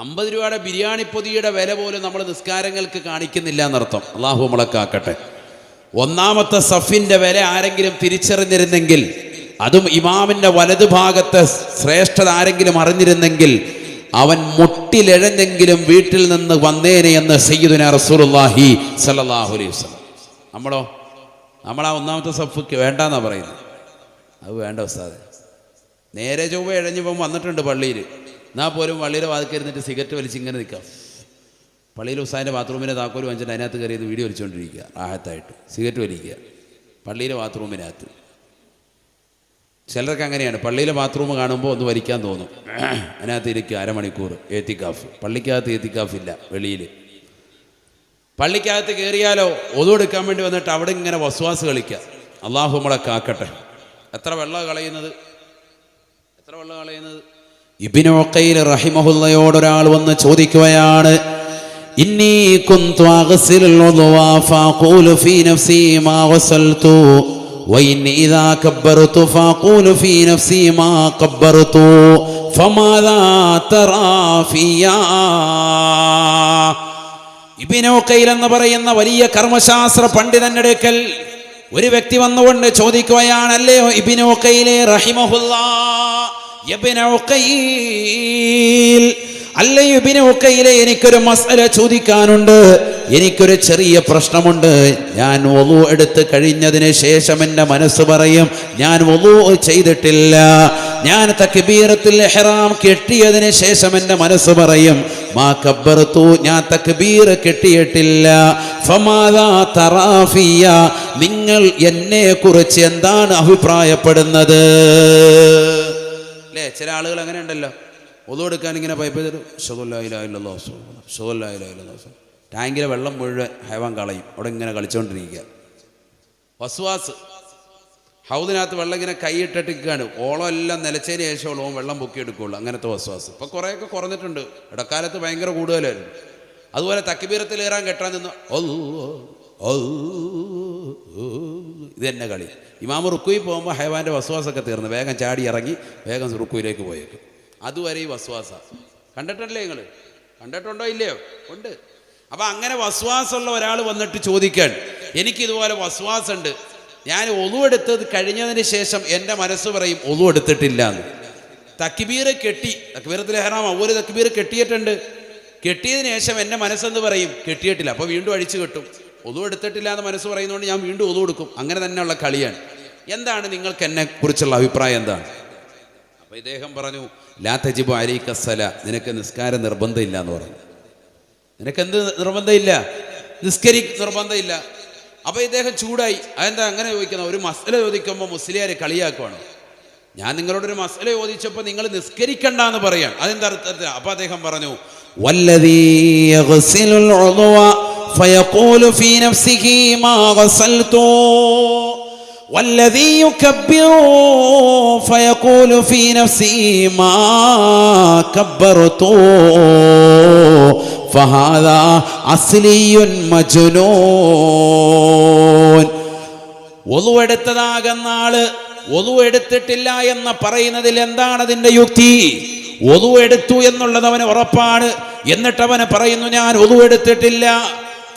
50 രൂപയുടെ ബിരിയാണി പൊതിയുടെ വില പോലും നമ്മൾ നിസ്കാരങ്ങൾക്ക് കാണിക്കുന്നില്ല എന്നർത്ഥം. അള്ളാഹു നമ്മളെ കാക്കട്ടെ. ഒന്നാമത്തെ സഫിന്റെ വില ആരെങ്കിലും തിരിച്ചറിഞ്ഞിരുന്നെങ്കിൽ, അതും ഇമാമിന്റെ വലതുഭാഗത്തെ ശ്രേഷ്ഠത ആരെങ്കിലും അറിഞ്ഞിരുന്നെങ്കിൽ അവൻ മുട്ടിലെഴഞ്ഞെങ്കിലും വീട്ടിൽ നിന്ന് വന്നേനെ എന്ന് സയ്യിദുനാ റസൂലുള്ളാഹി സ്വല്ലല്ലാഹു അലൈഹി വസല്ലം. നമ്മളാ ഒന്നാമത്തെ സഫ്ക്ക് വേണ്ടെന്നാ പറയുന്നത്. അത് വേണ്ട ഉസ്താദെ. നേരെ ചൊവ്വ ഇഴഞ്ഞിപ്പം വന്നിട്ടുണ്ട് പള്ളിയിൽ, എന്നാൽ പോലും പള്ളിയുടെ വാതിക്കരുന്നിട്ട് സിഗരറ്റ് വലിച്ച് ഇങ്ങനെ നിൽക്കാം. പള്ളിയിൽ ഉസ്താദിൻ്റെ ബാത്റൂമിൻ്റെ താക്കോൽ വാങ്ങിച്ചിട്ട് അതിനകത്ത് കയറിയത് വീഡിയോ വലിച്ചുകൊണ്ടിരിക്കുക, ആഹത്തായിട്ട് സിഗരറ്റ് വലിക്കുക പള്ളിയിലെ ബാത്റൂമിനകത്ത്. ചിലർക്ക് അങ്ങനെയാണ്, പള്ളിയിലെ ബാത്റൂം കാണുമ്പോൾ ഒന്ന് വലിക്കാൻ തോന്നും, അതിനകത്ത് ഇരിക്കുക അരമണിക്കൂർ. ഏത്തിക്കാഫ് പള്ളിക്കകത്ത് ഏത്തിക്കാഫില്ല, വെളിയിൽ. പള്ളിക്കകത്ത് കയറിയാലോ ഒതു എടുക്കാൻ വേണ്ടി വന്നിട്ട് അവിടെ ഇങ്ങനെ വസ്വാസ് കളിക്കുക. അള്ളാഹു നമ്മളെ കാക്കട്ടെ. എത്ര വെള്ളം കളയുന്നത്. ഇബ്നു ഉഖൈൽ റഹിമഹുള്ളയോട് ഒരാൾ വന്ന് ചോദിക്കുകയാണ്, ഇന്നി കുന്തു അഗ്സിലുൽ വുദുഅ ഫഅഖൂലു ഫീ നഫ്സി മാ ഗസൽതു വഇന്നി ഇദാ കബ്ബർതു ഫഅഖൂലു ഫീ നഫ്സി മാ കബ്ബർതു ഫമാദാ തറാ ഫിയാ. ഇബ്നു ഉഖൈൽ എന്ന് പറയുന്ന വലിയ കർമ്മശാസ്ത്ര പണ്ഡിതന്റെ അടുക്കൽ ഒരു വ്യക്തി വന്നുകൊണ്ട് ചോദിക്കുകയാണ്, അല്ലയോ ഇബ്നു ഉഖൈൽ റഹിമഹുല്ലാഹ്, ഇബ്നു ഉഖൈൽ, അല്ലയോ ഇബ്നു ഉഖൈൽ, എനിക്കൊരു മസ്അല ചോദിക്കാനുണ്ട്, എനിക്കൊരു ചെറിയ പ്രശ്നമുണ്ട്. ഞാൻ വുളു എടുത്ത് കഴിഞ്ഞതിന് ശേഷം എൻ്റെ മനസ്സ് പറയും ഞാൻ വുളു ചെയ്തിട്ടില്ല. ഞാൻ തക്ബീറത്തുൽ ഇഹ്റാം കെട്ടിയതിന് ശേഷം എൻ്റെ മനസ്സ് പറയും മാ കബ്ബർതു, ഞാൻ തക്ബീർ കെട്ടിയിട്ടില്ല. ഫമാദാ തറാ ഫിയ, നിങ്ങൾ എന്നെ കുറിച്ച് എന്താണ് അഭിപ്രായപ്പെടുന്നത്? അല്ലേ, ചില ആളുകൾ അങ്ങനെ ഉണ്ടല്ലോ, വുളു എടുക്കാൻ ഇങ്ങനെ പൈപ്പ് ചെയ്തിട്ട് ടാങ്കിലെ വെള്ളം മുഴുവൻ ഹൈവാൻ കളയും, അവിടെ ഇങ്ങനെ കളിച്ചുകൊണ്ടിരിക്കുക. വസ്വാസ്. ഹൗദിനകത്ത് വെള്ളം ഇങ്ങനെ കൈയിട്ടിട്ടിരിക്കുകയാണ്, ഓളം എല്ലാം നിലച്ചതിന് ശേഷം ഓളം വെള്ളം പൊക്കിയെടുക്കുകയുള്ളൂ. അങ്ങനത്തെ വസ്വാസ് ഇപ്പം കുറേയൊക്കെ കുറഞ്ഞിട്ടുണ്ട്, ഇടക്കാലത്ത് ഭയങ്കര കൂടുതലായിരുന്നു. അതുപോലെ തക്ബീറത്തിൽ ഏറാൻ കെട്ടാൻ നിന്ന് ഇത് തന്നെ കളി. ഇമാമ് റുക്കുയിൽ പോകുമ്പോൾ ഹൈവാൻ്റെ വസ്വാസൊക്കെ തീർന്ന് വേഗം ചാടി ഇറങ്ങി വേഗം റുക്കുയിലേക്ക് പോയേക്കും. അതുവരെ ഈ വസ്വാസ കണ്ടിട്ടല്ലേ നിങ്ങൾ? കണ്ടിട്ടുണ്ടോ ഇല്ലയോ? ഉണ്ട്. അപ്പം അങ്ങനെ വസ്വാസമുള്ള ഒരാൾ വന്നിട്ട് ചോദിക്കാൻ, എനിക്കിതുപോലെ വസ്വാസുണ്ട്, ഞാൻ ഒളു എടുത്തത് കഴിഞ്ഞതിന് ശേഷം എൻ്റെ മനസ്സ് പറയും ഒളു എടുത്തിട്ടില്ല എന്ന്. തക്ബീർ കെട്ടി, തക്ബീറത്തുൽ ഇഹ്റാം ഒരു തക്ബീർ കെട്ടിയിട്ടുണ്ട്, കെട്ടിയതിന് ശേഷം എൻ്റെ മനസ്സെന്ന് പറയും കെട്ടിയിട്ടില്ല. അപ്പോൾ വീണ്ടും അഴിച്ചു കെട്ടും. ഒളു എടുത്തിട്ടില്ല എന്ന് മനസ്സ് പറയുന്നതുകൊണ്ട് ഞാൻ വീണ്ടും ഒളു എടുക്കും. അങ്ങനെ തന്നെയുള്ള കളിയാണ്. എന്താണ് നിങ്ങൾക്ക് എന്നെ കുറിച്ചുള്ള അഭിപ്രായം എന്താണ്? അപ്പോൾ ഇദ്ദേഹം പറഞ്ഞു, ലാ തജിബു അലൈക സ്സലാ, നിനക്ക് നിസ്കാരം നിർബന്ധമില്ല എന്ന് പറഞ്ഞു. നിനക്കെന്ത് നിർബന്ധമില്ല? നിർബന്ധമില്ല. അപ്പോൾ ഇദ്ദേഹം ചൂടായി. അതെന്താ അങ്ങനെ ചോദിക്കുന്നത്? ഒരു മസ്അല ചോദിക്കുമ്പോൾ മുസ്ലിയാരെ കളിയാക്കുവാണ്. ഞാൻ നിങ്ങളോടൊരു മസ്അല ചോദിച്ചപ്പോൾ നിങ്ങൾ നിസ്കരിക്കണ്ട എന്ന് പറയാൻ, അതെന്താ അർത്ഥത്തിൽ? അപ്പോൾ അദ്ദേഹം പറഞ്ഞു, വല്ലദീ യഗ്സിലുൽ ഉദ്വ ഫയഖൂലു ഫീ നഫ്സിഹി മാ ഗസൽതു والذي يكبر فيقول في نفسه ما كبرت فهذا അസ്ലിയ മജ്നൂൻ. ഒളു എടുത്തതാകുന്ന ആള് ഒളു എടുത്തിട്ടില്ല എന്ന് പറയുന്നതിൽ എന്താണ് അതിന്റെ യുക്തി? ഒളു എടുത്തു എന്നുള്ളത് അവന് ഉറപ്പാണ്, എന്നിട്ട് അവന് പറയുന്നു ഞാൻ ഒളു എടുത്തിട്ടില്ല.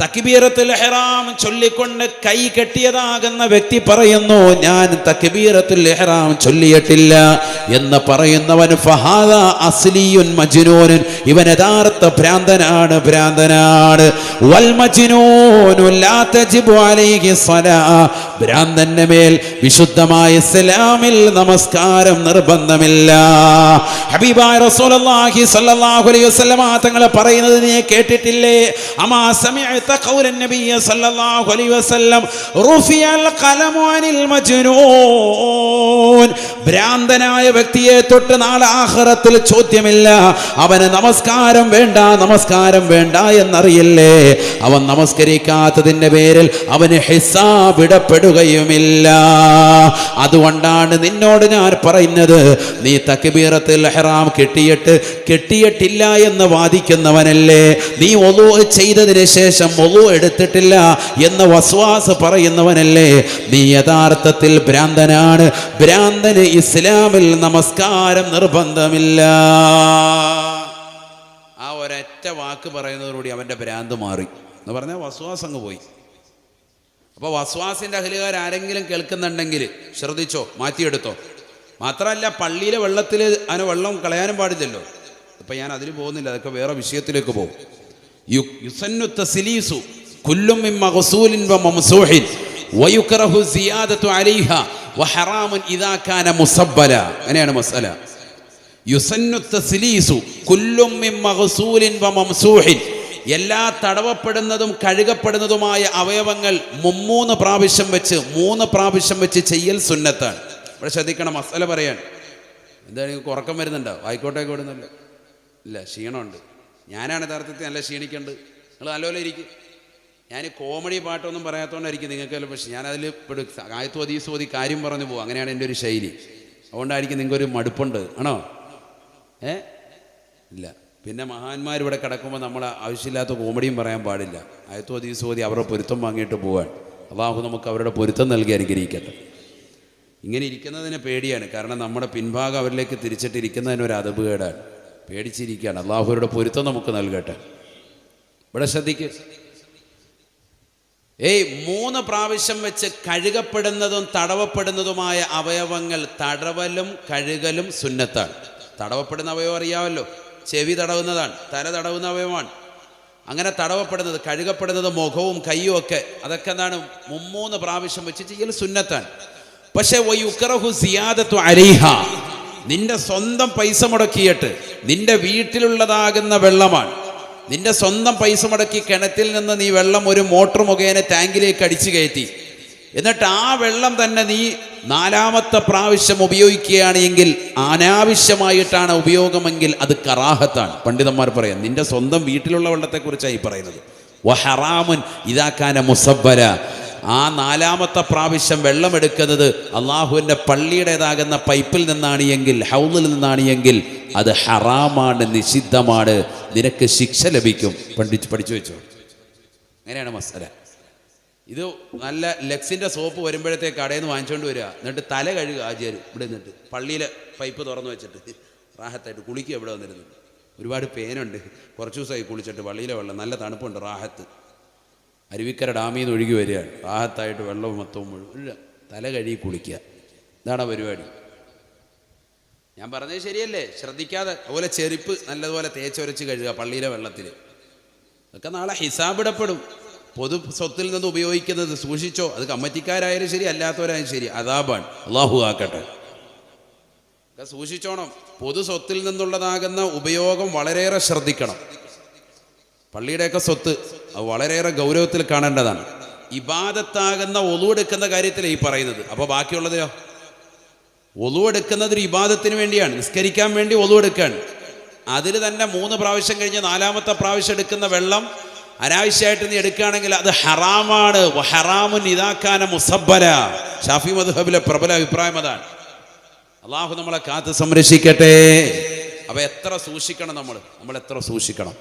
തക്ബീറത്തുൽ ഇഹ്റാം ചൊല്ലിക്കൊണ്ട് കൈ കെട്ടിയതാകുന്ന വ്യക്തി പറയുന്നു ഞാൻ തക്ബീറത്തുൽ ഇഹ്റാം ചൊല്ലിയിട്ടില്ല എന്ന് പറയുന്നവൻ ഫഹാദാ അസ്ലിയുൻ മജ്നൂൻ, ഇവൻ യഥാർത്ഥ ഭ്രാന്തനാണ്, ഭ്രാന്തനാണ്. വൽ മജ്നൂനു ലാ തജിബു അലൈഹി സ്വലാ, ഭ്രാന്തന്റെ മേൽ വിശുദ്ധമായ ഇസ്ലാമിൽ നമസ്കാരം നിർബന്ധമില്ല. ഹബീബായ റസൂലുള്ളാഹി സ്വല്ലല്ലാഹു അലൈഹി വസല്ലം തങ്ങൾ പറയുന്നത് നീ കേട്ടിട്ടില്ലേ? അമാ സമിഅത ഖൗല നബി സ്വല്ലല്ലാഹു അലൈഹി വസല്ലം റുഫിയൽ ഖലമു അനിൽ മജ്നൂൻ, ഭ്രാന്തനായ വ്യക്തിയെ തൊട്ട് നാളെ ആഖിറത്തിൽ ചോദ്യമില്ല. അവന് നമസ്കാരം വേണ്ട, നമസ്കാരം വേണ്ട എന്നറിയില്ലേ? അവൻ നമസ്കരിക്കാത്തതിന്റെ പേരിൽ അവന് ഹിസാബ് ഇടപ്പെടുകയുമില്ല. അതുകൊണ്ടാണ് നിന്നോട് ഞാൻ പറയുന്നത്, നീ തക്ബീറത്തുൽ ഇഹ്റാം കെട്ടിയിട്ടില്ല എന്ന് വാദിക്കുന്നവനല്ലേ? നീ വുളൂ ചെയ്തതിന് ശേഷം വുളൂ എടുത്തിട്ടില്ല എന്ന് വസ്വാസ് പറയുന്നവനല്ലേ? നീ യഥാർത്ഥത്തിൽ ഭ്രാന്തനാണ്. ഭ്രാന്തന് ഇസ്ലാമിൽ നമസ്കാരം നിർബന്ധമില്ല. ആ ഒരൊറ്റ വാക്ക് പറയുന്നതോടുകൂടി അവന്റെ ഭ്രാന്ത് മാറി എന്ന് പറഞ്ഞാൽ വസ്വാസ് അങ്ങ് പോയി. അപ്പോൾ വസ്വാസിന്റെ അഹ്ലുകാർ ആരെങ്കിലും കേൾക്കുന്നുണ്ടെങ്കിൽ ശ്രദ്ധിച്ചോ, മാറ്റിയെടുത്തോ. മാത്രമല്ല പള്ളിയിലെ വെള്ളത്തിൽ അതിന് വെള്ളം കളയാനും പാടില്ലല്ലോ. ഇപ്പം ഞാൻ അതിൽ പോകുന്നില്ല, അതൊക്കെ വേറെ വിഷയത്തിലേക്ക് പോകും. യുസന്നു തസ്ലീസു കുല്ലും മിൻ മഗ്സൂലിൻ വ മംസൂഹിൻ വയുക്റഹു സിയാദതു അലൈഹാ വഹറാമുൻ ഇദാ കാന മുസബ്ബല. അങ്ങനെയാണ് മസ്അല. യുസന്നു തസ്ലീസു കുല്ലും മിൻ മഗ്സൂലിൻ വ മംസൂഹിൻ, എല്ലാ തടവപ്പെടുന്നതും കഴുകപ്പെടുന്നതുമായ അവയവങ്ങൾ 3 പ്രാവശ്യം വെച്ച് ചെയ്യൽ സുന്നത്താണ്. ഇവിടെ ശ്രദ്ധിക്കണം, മസ്അല പറയാൻ. എന്താണ് നിങ്ങൾക്ക് ഉറക്കം വരുന്നുണ്ടോ? ആയിക്കോട്ടേക്ക് വിടുന്നുണ്ട്. ഇല്ല, ക്ഷീണമുണ്ട്. ഞാനാണ് യഥാർത്ഥത്തിൽ നല്ല ക്ഷീണിക്കേണ്ടത്. നിങ്ങൾ നല്ലപോലെ ഇരിക്കും. ഞാൻ കോമഡി പാട്ടൊന്നും പറയാത്തതുകൊണ്ടായിരിക്കും നിങ്ങൾക്ക്, പക്ഷേ ഞാനതിൽ പെടും. ആയത്തു ഹദീസ് ഓതി കാര്യം പറഞ്ഞു പോകും. അങ്ങനെയാണ് എൻ്റെ ഒരു ശൈലി. അതുകൊണ്ടായിരിക്കും നിങ്ങൾക്കൊരു മടുപ്പുണ്ട്. ആണോ? ഇല്ല. പിന്നെ മഹാന്മാർ ഇവിടെ കിടക്കുമ്പോൾ നമ്മൾ ആവശ്യമില്ലാത്ത കോമഡിയും പറയാൻ പാടില്ല. ആയത്തു ഹദീസ് ഓതി അവരുടെ പൊരുത്തം വാങ്ങിയിട്ട് പോവാൻ. അല്ലാഹു നമുക്ക് അവരുടെ പൊരുത്തം നൽകി അനുഗ്രഹിക്കട്ടെ. ഇങ്ങനെ ഇരിക്കുന്നതിന് പേടിയാണ്, കാരണം നമ്മുടെ പിൻഭാഗം അവരിലേക്ക് തിരിച്ചിട്ടിരിക്കുന്നതിനൊരു അതബുകേടാണ്. പേടിച്ചിരിക്കുകയാണ്. അല്ലാഹുവിന്റെ പൊരുത്തം നമുക്ക് നൽകട്ടെ. ഇവിടെ ശ്രദ്ധിക്കുക. 3 പ്രാവശ്യം വെച്ച് കഴുകപ്പെടുന്നതും തടവപ്പെടുന്നതുമായ അവയവങ്ങൾ തടവലും കഴുകലും സുന്നത്താണ്. തടവപ്പെടുന്ന അവയവം അറിയാമല്ലോ, ചെവി തടവുന്നതാണ്, തല തടവുന്ന അവയവമാണ്. അങ്ങനെ തടവപ്പെടുന്നത് കഴുകപ്പെടുന്നത് മുഖവും കയ്യും ഒക്കെ, അതൊക്കെ എന്താണ് 3 പ്രാവശ്യം വെച്ച് ചെയ്യൽ സുന്നത്താണ്. പക്ഷെ വയുക്റഹു സിയാദതു അലൈഹാ, നിന്റെ സ്വന്തം പൈസ മുടക്കിയിട്ട് നിന്റെ വീട്ടിലുള്ളതാകുന്ന വെള്ളമാണ്, നിന്റെ സ്വന്തം പൈസ മുടക്കി കിണറ്റിൽ നിന്ന് നീ വെള്ളം ഒരു മോട്ടോർ മുഖേന ടാങ്കിലേക്ക് അടിച്ചു കയറ്റി, എന്നിട്ട് ആ വെള്ളം തന്നെ നീ 4ാമത്തെ പ്രാവശ്യം ഉപയോഗിക്കുകയാണ് എങ്കിൽ, അനാവശ്യമായിട്ടാണ് ഉപയോഗമെങ്കിൽ അത് കറാഹത്താണ്. പണ്ഡിതന്മാർ പറയാം, നിന്റെ സ്വന്തം വീട്ടിലുള്ള വെള്ളത്തെക്കുറിച്ചാണ് ഈ പറയുന്നത്. വഹറാമുൻ ഇദാ കാന മുസബ്ബല, ആ 4ാമത്തെ പ്രാവശ്യം വെള്ളമെടുക്കുന്നത് അള്ളാഹുവിൻ്റെ പള്ളിയുടേതാകുന്ന പൈപ്പിൽ നിന്നാണ് എങ്കിൽ, ഹൗദിൽ നിന്നാണ് എങ്കിൽ അത് ഹറാമാണ്, നിഷിദ്ധമാണ്, നിനക്ക് ശിക്ഷ ലഭിക്കും. പഠിച്ചു വെച്ചോ. അങ്ങനെയാണ് മസല. ഇത് നല്ല ലെക്സിൻ്റെ സോപ്പ് വരുമ്പോഴത്തേക്ക് കടയിൽ നിന്ന് വാങ്ങിച്ചുകൊണ്ട് വരിക, എന്നിട്ട് തല കഴുകുക. ആചാര് ഇവിടെ നിന്നിട്ട് പള്ളിയിലെ പൈപ്പ് തുറന്നു വെച്ചിട്ട് റാഹത്തായിട്ട് കുളിക്കുക. ഇവിടെ വന്നിരുന്നു ഒരുപാട് പേനുണ്ട്, കുറച്ച് ദിവസമായി കുളിച്ചിട്ട്. പള്ളിയിലെ വെള്ളം നല്ല തണുപ്പുണ്ട്, റാഹത്ത്. അരുവിക്കര ഡാമിൽ നിന്ന് ഒഴുകി വരികയാണ്, റാഹത്തായിട്ട് വെള്ളം മൊത്തവും മുഴുവൻ തല കഴുകി കുളിക്കുക. ഇതാണ് പരിപാടി. ഞാൻ പറഞ്ഞത് ശരിയല്ലേ? ശ്രദ്ധിക്കാതെ. അതുപോലെ ചെരുപ്പ് നല്ലതുപോലെ തേച്ചൊരച്ച് കഴുകുക പള്ളിയിലെ വെള്ളത്തിൽ. അതൊക്കെ നാളെ ഹിസാബിടപ്പെടും. പൊതു സ്വത്തിൽ നിന്ന് ഉപയോഗിക്കുന്നത് സൂക്ഷിച്ചോ. അത് കമ്മറ്റിക്കാരായാലും ശരി, അല്ലാത്തവരായാലും ശരി, അദാബാണ്. അള്ളാഹു ആക്കട്ടെ. ഒക്കെ സൂക്ഷിച്ചോണം. പൊതു സ്വത്തിൽ നിന്നുള്ളതാകുന്ന ഉപയോഗം വളരെയേറെ ശ്രദ്ധിക്കണം. പള്ളിയുടെയൊക്കെ സ്വത്ത് അത് വളരെയേറെ ഗൗരവത്തിൽ കാണേണ്ടതാണ്. ഇബാദത്താകുന്ന ഒളു എടുക്കുന്ന കാര്യത്തിലാണ് ഈ പറയുന്നത്. അപ്പോൾ ബാക്കിയുള്ളതിലോ? ഒളു എടുക്കുന്നത് ഒരു ഇബാദത്തിന് വേണ്ടിയാണ്, നിസ്കരിക്കാൻ വേണ്ടി ഒളു എടുക്കുകയാണ്. അതിൽ തന്നെ 3 പ്രാവശ്യം കഴിഞ്ഞ് 4ാമത്തെ പ്രാവശ്യം എടുക്കുന്ന വെള്ളം അനാവശ്യമായിട്ട് നീ എടുക്കുകയാണെങ്കിൽ അത് ഹറാമാണ്. ഹറാമുൻ ഇദാകാന മുസബ്ബല. ഷാഫി മദ്ഹബിലെ പ്രബല അഭിപ്രായം അതാണ്. അള്ളാഹു നമ്മളെ കാത്ത് സംരക്ഷിക്കട്ടെ. അപ്പൊ എത്ര സൂക്ഷിക്കണം നമ്മൾ എത്ര സൂക്ഷിക്കണം.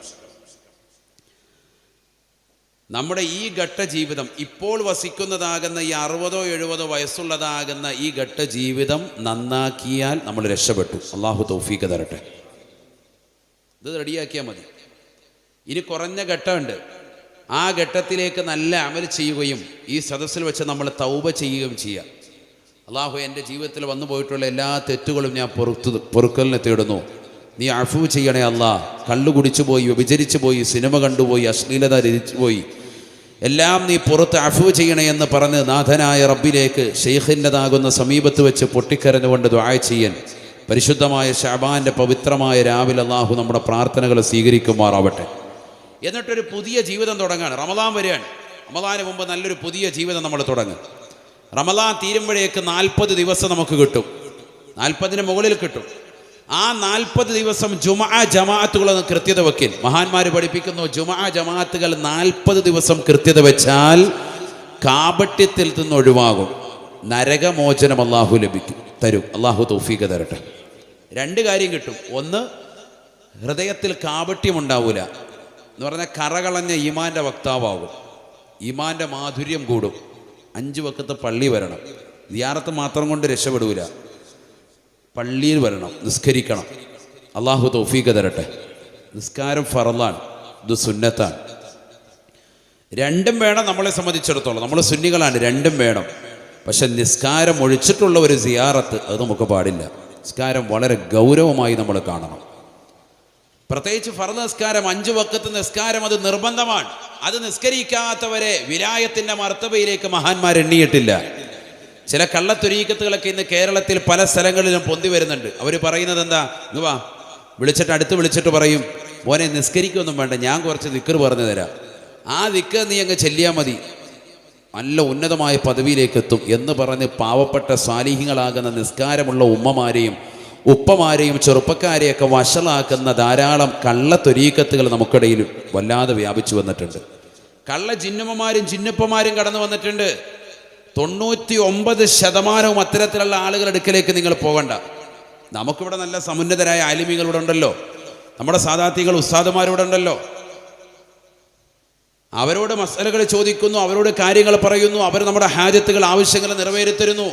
നമ്മുടെ ഈ ഘട്ട ജീവിതം, ഇപ്പോൾ വസിക്കുന്നതാകുന്ന ഈ 60-70 വയസ്സുള്ളതാകുന്ന ഈ ഘട്ട ജീവിതം നന്നാക്കിയാൽ നമ്മൾ രക്ഷപ്പെട്ടു. അള്ളാഹു തൗഫീഖ് തരട്ടെ. ഇത് റെഡിയാക്കിയാൽ മതി. ഇനി കുറഞ്ഞ ഘട്ടമുണ്ട്. ആ ഘട്ടത്തിലേക്ക് നല്ല അമൽ ചെയ്യുകയും ഈ സദസ്സിൽ വെച്ച് നമ്മൾ തൗബ ചെയ്യുകയും ചെയ്യുക. അള്ളാഹു എൻ്റെ ജീവിതത്തിൽ വന്നു പോയിട്ടുള്ള എല്ലാ തെറ്റുകളും ഞാൻ പൊറുക്കലിനെ തേടുന്നു, നീ അഫു ചെയ്യണേ അല്ലാ. കള്ളു കുടിച്ചു പോയി, വ്യഭിചരിച്ചു പോയി, സിനിമ കണ്ടുപോയി, അശ്ലീലത രചിച്ചു പോയി, എല്ലാം നീ പുറത്ത് അഫു ചെയ്യണേ എന്ന് പറഞ്ഞ് നാഥനായ റബ്ബിലേക്ക് ഷെയ്ഖിൻ്റെതാകുന്ന സമീപത്ത് വെച്ച് പൊട്ടിക്കരഞ്ഞുകൊണ്ട് ദുആ ചെയ്യാൻ പരിശുദ്ധമായ ശഅബാൻ്റെ പവിത്രമായ രാവിലെ അള്ളാഹു നമ്മുടെ പ്രാർത്ഥനകൾ സ്വീകരിക്കുമാറാവട്ടെ. എന്നിട്ടൊരു പുതിയ ജീവിതം തുടങ്ങാണ്. റമദാൻ വരികയാണ്. റമദാന് മുമ്പ് നല്ലൊരു പുതിയ ജീവിതം നമ്മൾ തുടങ്ങും. റമദാൻ തീരുമ്പോഴേക്ക് 40 ദിവസം നമുക്ക് കിട്ടും. 40-ന് മുകളിൽ കിട്ടും. ആ 40 ദിവസം ജുമുഅ ജമാഅത്തുകളൊന്ന് കൃത്യത വെക്കിൽ. മഹാന്മാർ പഠിപ്പിക്കുന്നു, ജുമുഅ ജമാഅത്തുകൾ 40 ദിവസം കൃത്യത വെച്ചാൽ കാപട്യത്തിൽ നിന്ന് ഒഴിവാകും, നരകമോചനം അള്ളാഹു തരും. അള്ളാഹു തൗഫീഖ് തരട്ടെ. 2 കാര്യം കിട്ടും. ഒന്ന്, ഹൃദയത്തിൽ കാപട്യം ഉണ്ടാവൂല എന്ന് പറഞ്ഞാൽ കറകളഞ്ഞ ഈമാൻ്റെ വക്താവാകും. ഈമാൻ്റെ മാധുര്യം കൂടും. 5 വക്കത്ത് പള്ളി വരണം. സിയാറത്ത് മാത്രം കൊണ്ട് രക്ഷപ്പെടൂല, പള്ളിയിൽ വരണം, നിസ്കരിക്കണം. അള്ളാഹു തൗഫീഖ് തരട്ടെ. നിസ്കാരം ഫറളാണ്, ഇത് സുന്നത്താണ്. 2 വേണം. നമ്മളെ സംബന്ധിച്ചിടത്തോളം നമ്മൾ സുന്നികളാണ്, 2 വേണം. പക്ഷെ നിസ്കാരം ഒഴിച്ചിട്ടുള്ള ഒരു സിയാറത്ത് അത് നമുക്ക് പാടില്ല. നിസ്കാരം വളരെ ഗൗരവമായി നമ്മൾ കാണണം. പ്രത്യേകിച്ച് ഫർദ് നിസ്കാരം, 5 വക്കത്ത് നിസ്കാരം, അത് നിർബന്ധമാണ്. അത് നിസ്കരിക്കാത്തവരെ വിലായത്തിൻ്റെ മർത്തബയിലേക്ക് മഹാന്മാർ എണ്ണിയിട്ടില്ല. ചില കള്ളത്തൊരീക്കത്തുകളൊക്കെ ഇന്ന് കേരളത്തിൽ പല സ്ഥലങ്ങളിലും പൊന്തി വരുന്നുണ്ട്. അവർ പറയുന്നത് എന്താ, ഇങ്ങ് വാ, അടുത്ത് വിളിച്ചിട്ട് പറയും, മോനെ നിസ്കരിക്കൊന്നും വേണ്ട, ഞാൻ കുറച്ച് ദിക്ർ പറഞ്ഞു തരാം, ആ ദിക്ർ നീ അങ്ങ് ചെല്ലിയാൽ മതി, നല്ല ഉന്നതമായ പദവിയിലേക്ക് എത്തും എന്ന് പറഞ്ഞ് പാവപ്പെട്ട സാലിഹ്യങ്ങളാകുന്ന നിസ്കാരമുള്ള ഉമ്മമാരെയും ഉപ്പമാരെയും ചെറുപ്പക്കാരെയൊക്കെ വഷളാക്കുന്ന ധാരാളം കള്ളത്തൊരീക്കത്തുകൾ നമുക്കിടയിൽ വല്ലാതെ വ്യാപിച്ചു വന്നിട്ടുണ്ട്. കള്ള ജിന്നുമ്മമാരും ജിന്നുപ്പമാരും കടന്നു വന്നിട്ടുണ്ട്. 99% അത്തരത്തിലുള്ള ആളുകളുടെ അടുക്കലേക്ക് നിങ്ങൾ പോകണ്ട. നമുക്കിവിടെ നല്ല സമുന്നതരായ ആലിമികളിവിടെ ഉണ്ടല്ലോ, നമ്മുടെ സാദാത്തികൾ ഉസ്താദുമാരിവിടെ ഉണ്ടല്ലോ. അവരോട് മസലകൾ ചോദിക്കുന്നു, അവരോട് കാര്യങ്ങൾ പറയുന്നു, അവർ നമ്മുടെ ഹാജത്തുകൾ, ആവശ്യങ്ങൾ നിറവേറ്റിത്തരുന്നു.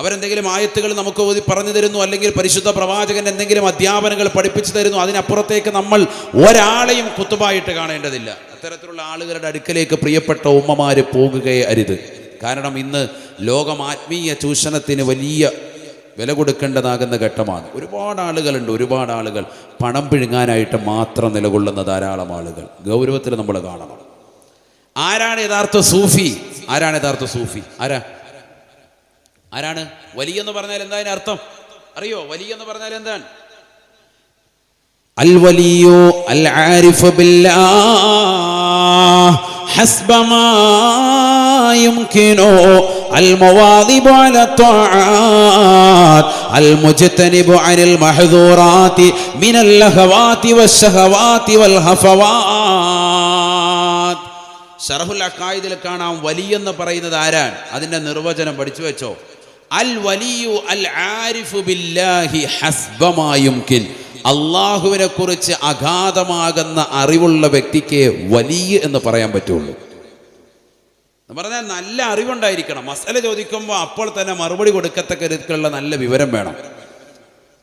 അവരെന്തെങ്കിലും ആയത്തുകൾ നമുക്ക് പറഞ്ഞു തരുന്നു, അല്ലെങ്കിൽ പരിശുദ്ധ പ്രവാചകൻ എന്തെങ്കിലും അധ്യാപനങ്ങൾ പഠിപ്പിച്ചു തരുന്നു. അതിനപ്പുറത്തേക്ക് നമ്മൾ ഒരാളെയും കുത്തുബായിട്ട് കാണേണ്ടതില്ല. അത്തരത്തിലുള്ള ആളുകളുടെ അടുക്കലേക്ക് പ്രിയപ്പെട്ട ഉമ്മമാര് പോകുകയേ അരുത്. കാരണം ഇന്ന് ലോകം ആത്മീയ ചൂഷണത്തിന് വലിയ വില കൊടുക്കേണ്ടതാകുന്ന ഘട്ടമാണ്. ഒരുപാട് ആളുകൾ പണം പിഴുങ്ങാനായിട്ട് മാത്രം നിലകൊള്ളുന്ന ധാരാളം ആളുകൾ. ഗൗരവത്തിൽ നമ്മൾ കാണണം. ആരാണ് യഥാർത്ഥ സൂഫി? ആരാണ് വലിയ എന്ന് പറഞ്ഞാൽ എന്താ അതിന് അർത്ഥം അറിയോ? വലിയ എന്ന് പറഞ്ഞാൽ എന്താണ്? അൽ വലിയോ അൽ ആരിഫു ബില്ലാഹ് ഹസ്ബമാ യുംകിനു അൽ മുവാദിബു അലാ ത്വാആത്ത് അൽ മുജ്തനിബു അനിൽ മഹ്ദൂറാത്തി മിനൽ ലഹവാത്തി വശഹവാത്തി വൽ ഹഫവാത്ത്. ശറഹുൽ അഖായിദിൽ കാണാം വലിയ എന്ന് പറയുന്നത് ആരാണ്. അതിന്റെ നിർവചനം പഠിച്ചു വെച്ചോ. അൽ വലിയു അൽ ആരിഫു ബില്ലാഹി ഹസ്ബമാ യുംകിൻ. അള്ളാഹുവിനെ കുറിച്ച് അഗാധമാകുന്ന അറിവുള്ള വ്യക്തിക്ക് വലിയ എന്ന് പറയാൻ പറ്റുള്ളൂ. എന്ന് പറഞ്ഞാൽ നല്ല അറിവുണ്ടായിരിക്കണം. മസല ചോദിക്കുമ്പോൾ അപ്പോൾ തന്നെ മറുപടി കൊടുക്കത്തക്ക രീതിയിലുള്ള നല്ല വിവരം വേണം.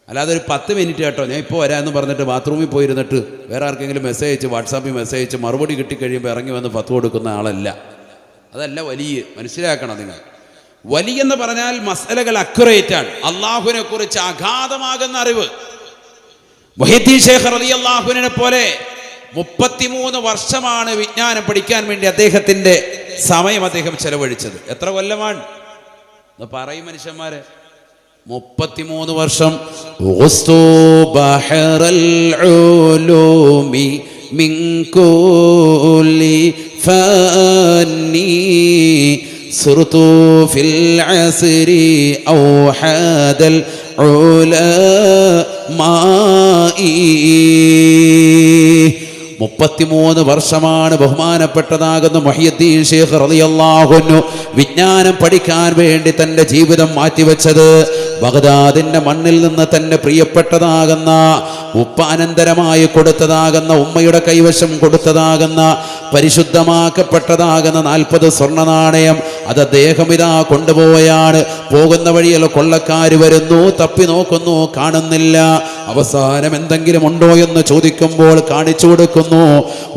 അല്ലാതെ ഒരു 10 മിനിറ്റ് കേട്ടോ, ഞാൻ ഇപ്പോൾ വരാമെന്ന് പറഞ്ഞിട്ട് ബാത്റൂമിൽ പോയിരുന്നിട്ട് വേറെ ആർക്കെങ്കിലും മെസ്സേജ് അയച്ച്, വാട്സാപ്പിൽ മെസ്സേജ് അയച്ച് മറുപടി കിട്ടിക്കഴിയുമ്പോൾ ഇറങ്ങി വന്ന് ഫത്വ കൊടുക്കുന്ന ആളല്ല. അതല്ല വലിയ. മനസ്സിലാക്കണം നിങ്ങൾ. വലിയെന്ന് പറഞ്ഞാൽ മസലകൾ അക്യുറേറ്റ് ആണ്. അള്ളാഹുവിനെ കുറിച്ച് അഗാധമാകുന്ന അറിവ്. മുഹീദ്ദീൻ ശൈഖ് റളിയല്ലാഹുവിനെ പോലെ 33 വർഷമാണ് വിജ്ഞാനം പഠിക്കാൻ വേണ്ടി അദ്ദേഹത്തിന്റെ സമയം അദ്ദേഹം ചെലവഴിച്ചത്. എത്ര കൊല്ലമാണ് പറയും മനുഷ്യന്മാരെ? 33 വർഷം. മിൻ കുല്ലി ഫന്നി സുർതു ഫിൽ അസ്രി ഔഹദൽ ഉലമാഇ 33 വർഷമാണ് ബഹുമാനപ്പെട്ടതാകുന്ന മുഹ്യിദ്ദീൻ ശൈഖ് റളിയല്ലാഹു അൻഹു വിജ്ഞാനം പഠിക്കാൻ വേണ്ടി തൻ്റെ ജീവിതം മാറ്റിവെച്ചത്. ബഗ്ദാദിന്റെ മണ്ണിൽ നിന്ന് തന്നെ പ്രിയപ്പെട്ടതാകുന്ന ഉപ്പ അനന്തരമായി കൊടുത്തതാകുന്ന ഉമ്മയുടെ കൈവശം കൊടുത്തതാകുന്ന പരിശുദ്ധമാക്കപ്പെട്ടതാകുന്ന 40 സ്വർണ്ണ നാണയം അത് അദ്ദേഹം ഇതാ കൊണ്ടുപോവുകയാണ്. പോകുന്ന വഴിയിൽ കൊള്ളക്കാർ വരുന്നു, തപ്പി നോക്കുന്നു, കാണുന്നില്ല. അവസാനം എന്തെങ്കിലും ഉണ്ടോ എന്ന് ചോദിക്കുമ്പോൾ കാണിച്ചു കൊടുക്കുന്നു.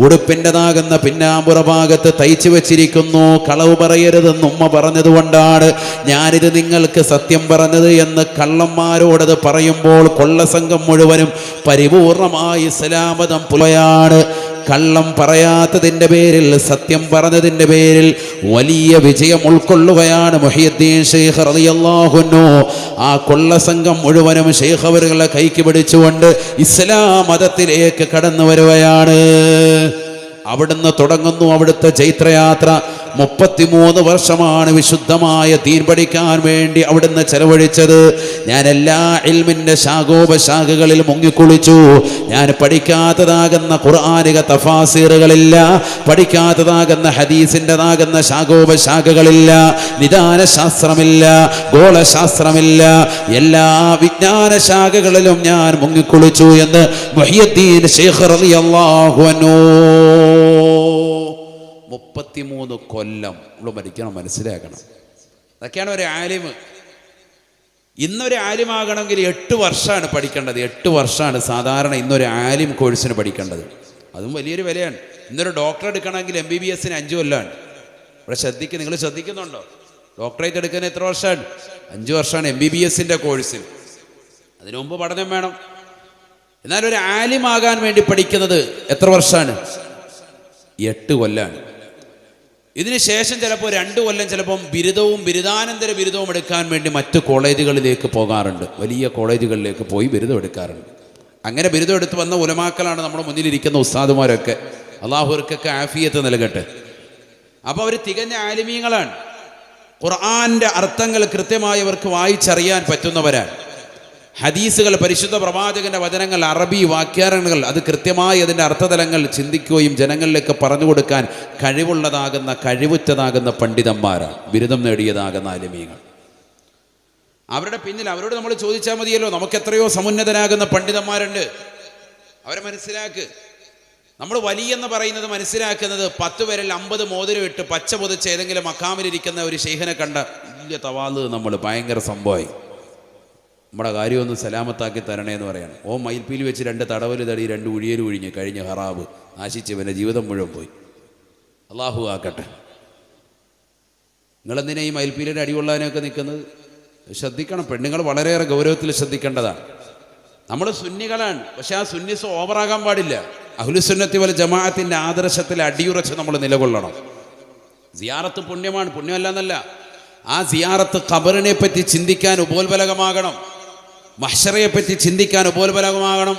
ഉടുപ്പിൻ്റെതാകുന്ന പിന്നാമ്പുറ ഭാഗത്ത് തയ്ച്ചു വെച്ചിരിക്കുന്നു. കളവ് പറയരുതെന്ന് ഉമ്മ പറഞ്ഞതുകൊണ്ടാണ് ഞാനിത് നിങ്ങൾക്ക് സത്യം പറഞ്ഞത് എന്ന് കള്ളന്മാരോടത് പറയുമ്പോൾ കൊള്ളസംഘം മുഴുവനും പരിപൂർണമായി ഇസ്ലാമതം പുലയാണ്. കള്ളം പറയാത്തതിൻ്റെ പേരിൽ, സത്യം പറഞ്ഞതിൻ്റെ പേരിൽ വലിയ വിജയം ഉൾക്കൊള്ളുകയാണ് മുഹ്യിദ്ദീൻ ശൈഖ് റളിയല്ലാഹു അൻഹു. ആ കൊള്ളസംഘം മുഴുവനും ശൈഖ് അവരുടെ കൈക്ക് പിടിച്ചുകൊണ്ട് ഇസ്ലാം മതത്തിലേക്ക് കടന്നു വരുകയാണ്. അവിടുന്ന് തുടങ്ങുന്നു അവിടുത്തെ ചൈത്രയാത്ര. 33 വർഷമാണ് വിശുദ്ധമായ ദീൻ പഠിക്കാൻ വേണ്ടി അവിടുന്ന് ചെലവഴിച്ചത്. ഞാൻ എല്ലാ ഇൽമിൻ്റെ ശാഖോപശാഖകളിൽ മുങ്ങിക്കുളിച്ചു. ഞാൻ പഠിക്കാത്തതാകുന്ന ഖുർആനിക തഫാസീറുകളില്ല, പഠിക്കാത്തതാകുന്ന ഹദീസിൻ്റെതാകുന്ന ശാഖോപശാഖകളില്ല, നിദാന ശാസ്ത്രമില്ല, ഗോളശാസ്ത്രമില്ല, എല്ലാ വിജ്ഞാന ശാഖകളിലും ഞാൻ മുങ്ങിക്കുളിച്ചു എന്ന് മുഹ്യിദ്ദീൻ ശൈഖ് റളിയല്ലാഹു അൻഹു. 33 കൊല്ലം നമ്മൾ പഠിക്കണം, മനസ്സിലാക്കണം. അതൊക്കെയാണ് ഒരു ആലിം. ഇന്നൊരു ആലിമാകണമെങ്കിൽ 8 വർഷമാണ് പഠിക്കേണ്ടത്. 8 വർഷമാണ് സാധാരണ ഇന്നൊരു ആലിം കോഴ്സിന് പഠിക്കേണ്ടത്. അതും വലിയൊരു വിലയാണ്. ഇന്നൊരു ഡോക്ടർ എടുക്കണമെങ്കിൽ MBBSന് 5 കൊല്ലമാണ്. ഇവിടെ നിങ്ങൾ ശ്രദ്ധിക്കുന്നുണ്ടോ? ഡോക്ടറേറ്റ് എടുക്കുന്ന എത്ര വർഷമാണ്? 5 വർഷമാണ് MBBSൻ്റെ കോഴ്സിൽ. അതിനു മുമ്പ് പഠനം വേണം. എന്നാൽ ഒരു ആലിമാകാൻ വേണ്ടി പഠിക്കുന്നത് എത്ര വർഷമാണ്? 8 കൊല്ലമാണ്. ഇതിന് ശേഷം ചിലപ്പോൾ 2 കൊല്ലം ചിലപ്പം ബിരുദവും ബിരുദാനന്തര ബിരുദവും എടുക്കാൻ വേണ്ടി മറ്റ് കോളേജുകളിലേക്ക് പോകാറുണ്ട്. വലിയ കോളേജുകളിലേക്ക് പോയി ബിരുദം എടുക്കാറുണ്ട്. അങ്ങനെ ബിരുദം എടുത്ത് വന്ന ഉലമാക്കളാണ് നമ്മുടെ മുന്നിലിരിക്കുന്ന ഉസ്താദുമാരൊക്കെ. അള്ളാഹുവർക്കൊക്കെ ആഫിയത്ത് നൽകട്ടെ. അപ്പോൾ അവർ തികഞ്ഞ ആലിമീങ്ങളാണ്. ഖുർആന്റെ അർത്ഥങ്ങൾ കൃത്യമായി അവർക്ക് വായിച്ചറിയാൻ പറ്റുന്നവരാണ്. ഹദീസുകൾ, പരിശുദ്ധ പ്രവാചകന്റെ വചനങ്ങൾ, അറബി വാക്യാരണങ്ങൾ അത് കൃത്യമായി അതിൻ്റെ അർത്ഥതലങ്ങൾ ചിന്തിക്കുകയും ജനങ്ങളിലേക്ക് പറഞ്ഞു കൊടുക്കാൻ കഴിവുറ്റതാകുന്ന പണ്ഡിതന്മാരാണ്, ബിരുദം നേടിയതാകുന്ന ആലിമീങ്ങൾ. അവരുടെ പിന്നിൽ അവരോട് നമ്മൾ ചോദിച്ചാൽ മതിയല്ലോ. നമുക്ക് എത്രയോ സമുന്നതരാകുന്ന പണ്ഡിതന്മാരുണ്ട്. അവരെ മനസ്സിലാക്ക്. നമ്മൾ വലിയെന്ന് പറയുന്നത് മനസ്സിലാക്കുന്നത് 10 പേരിൽ 50 മോതിരം ഇട്ട് പച്ച പൊതിച്ച് ഏതെങ്കിലും മക്കാമിലിരിക്കുന്ന ഒരു ശൈഖിനെ കണ്ട വലിയ തവാല്, നമ്മൾ ഭയങ്കര സംഭവമായി, നമ്മുടെ കാര്യമൊന്ന് സലാമത്താക്കി തരണേ എന്ന് പറയാണ്. മയിൽപ്പീലി വെച്ച് 2 തടവല് തടി, 2 ഉഴിയൽ ഒഴിഞ്ഞ് കഴിഞ്ഞ ഹറാബ് നാശിച്ച് ഇവൻ്റെ ജീവിതം മുഴുവൻ പോയി. അള്ളാഹു ആക്കട്ടെ. നിങ്ങളെന്തിനാ ഈ മയിൽപ്പീലിയുടെ അടികൊള്ളാനൊക്കെ നിൽക്കുന്നത്? ശ്രദ്ധിക്കണം. പെണ്ണുങ്ങൾ വളരെയേറെ ഗൗരവത്തിൽ ശ്രദ്ധിക്കേണ്ടതാണ്. നമ്മൾ സുന്നികളാണ്, പക്ഷെ ആ സുന്നിസ് ഓവറാകാൻ പാടില്ല. അഹ്ലുസുന്നത്തി വൽ ജമാഅത്തിൻ്റെ ആദർശത്തിൽ അടിയുറച്ച് നമ്മൾ നിലകൊള്ളണം. സിയാറത്ത് പുണ്യമാണ്, പുണ്യമല്ല എന്നല്ല. ആ സിയാറത്ത് ഖബറിനെ പറ്റി ചിന്തിക്കാൻ ഉപോത്ബലകമാകണം, മഹ്ശറയെ പറ്റി ചിന്തിക്കാൻ ഉപോത്ബലകമാകണം.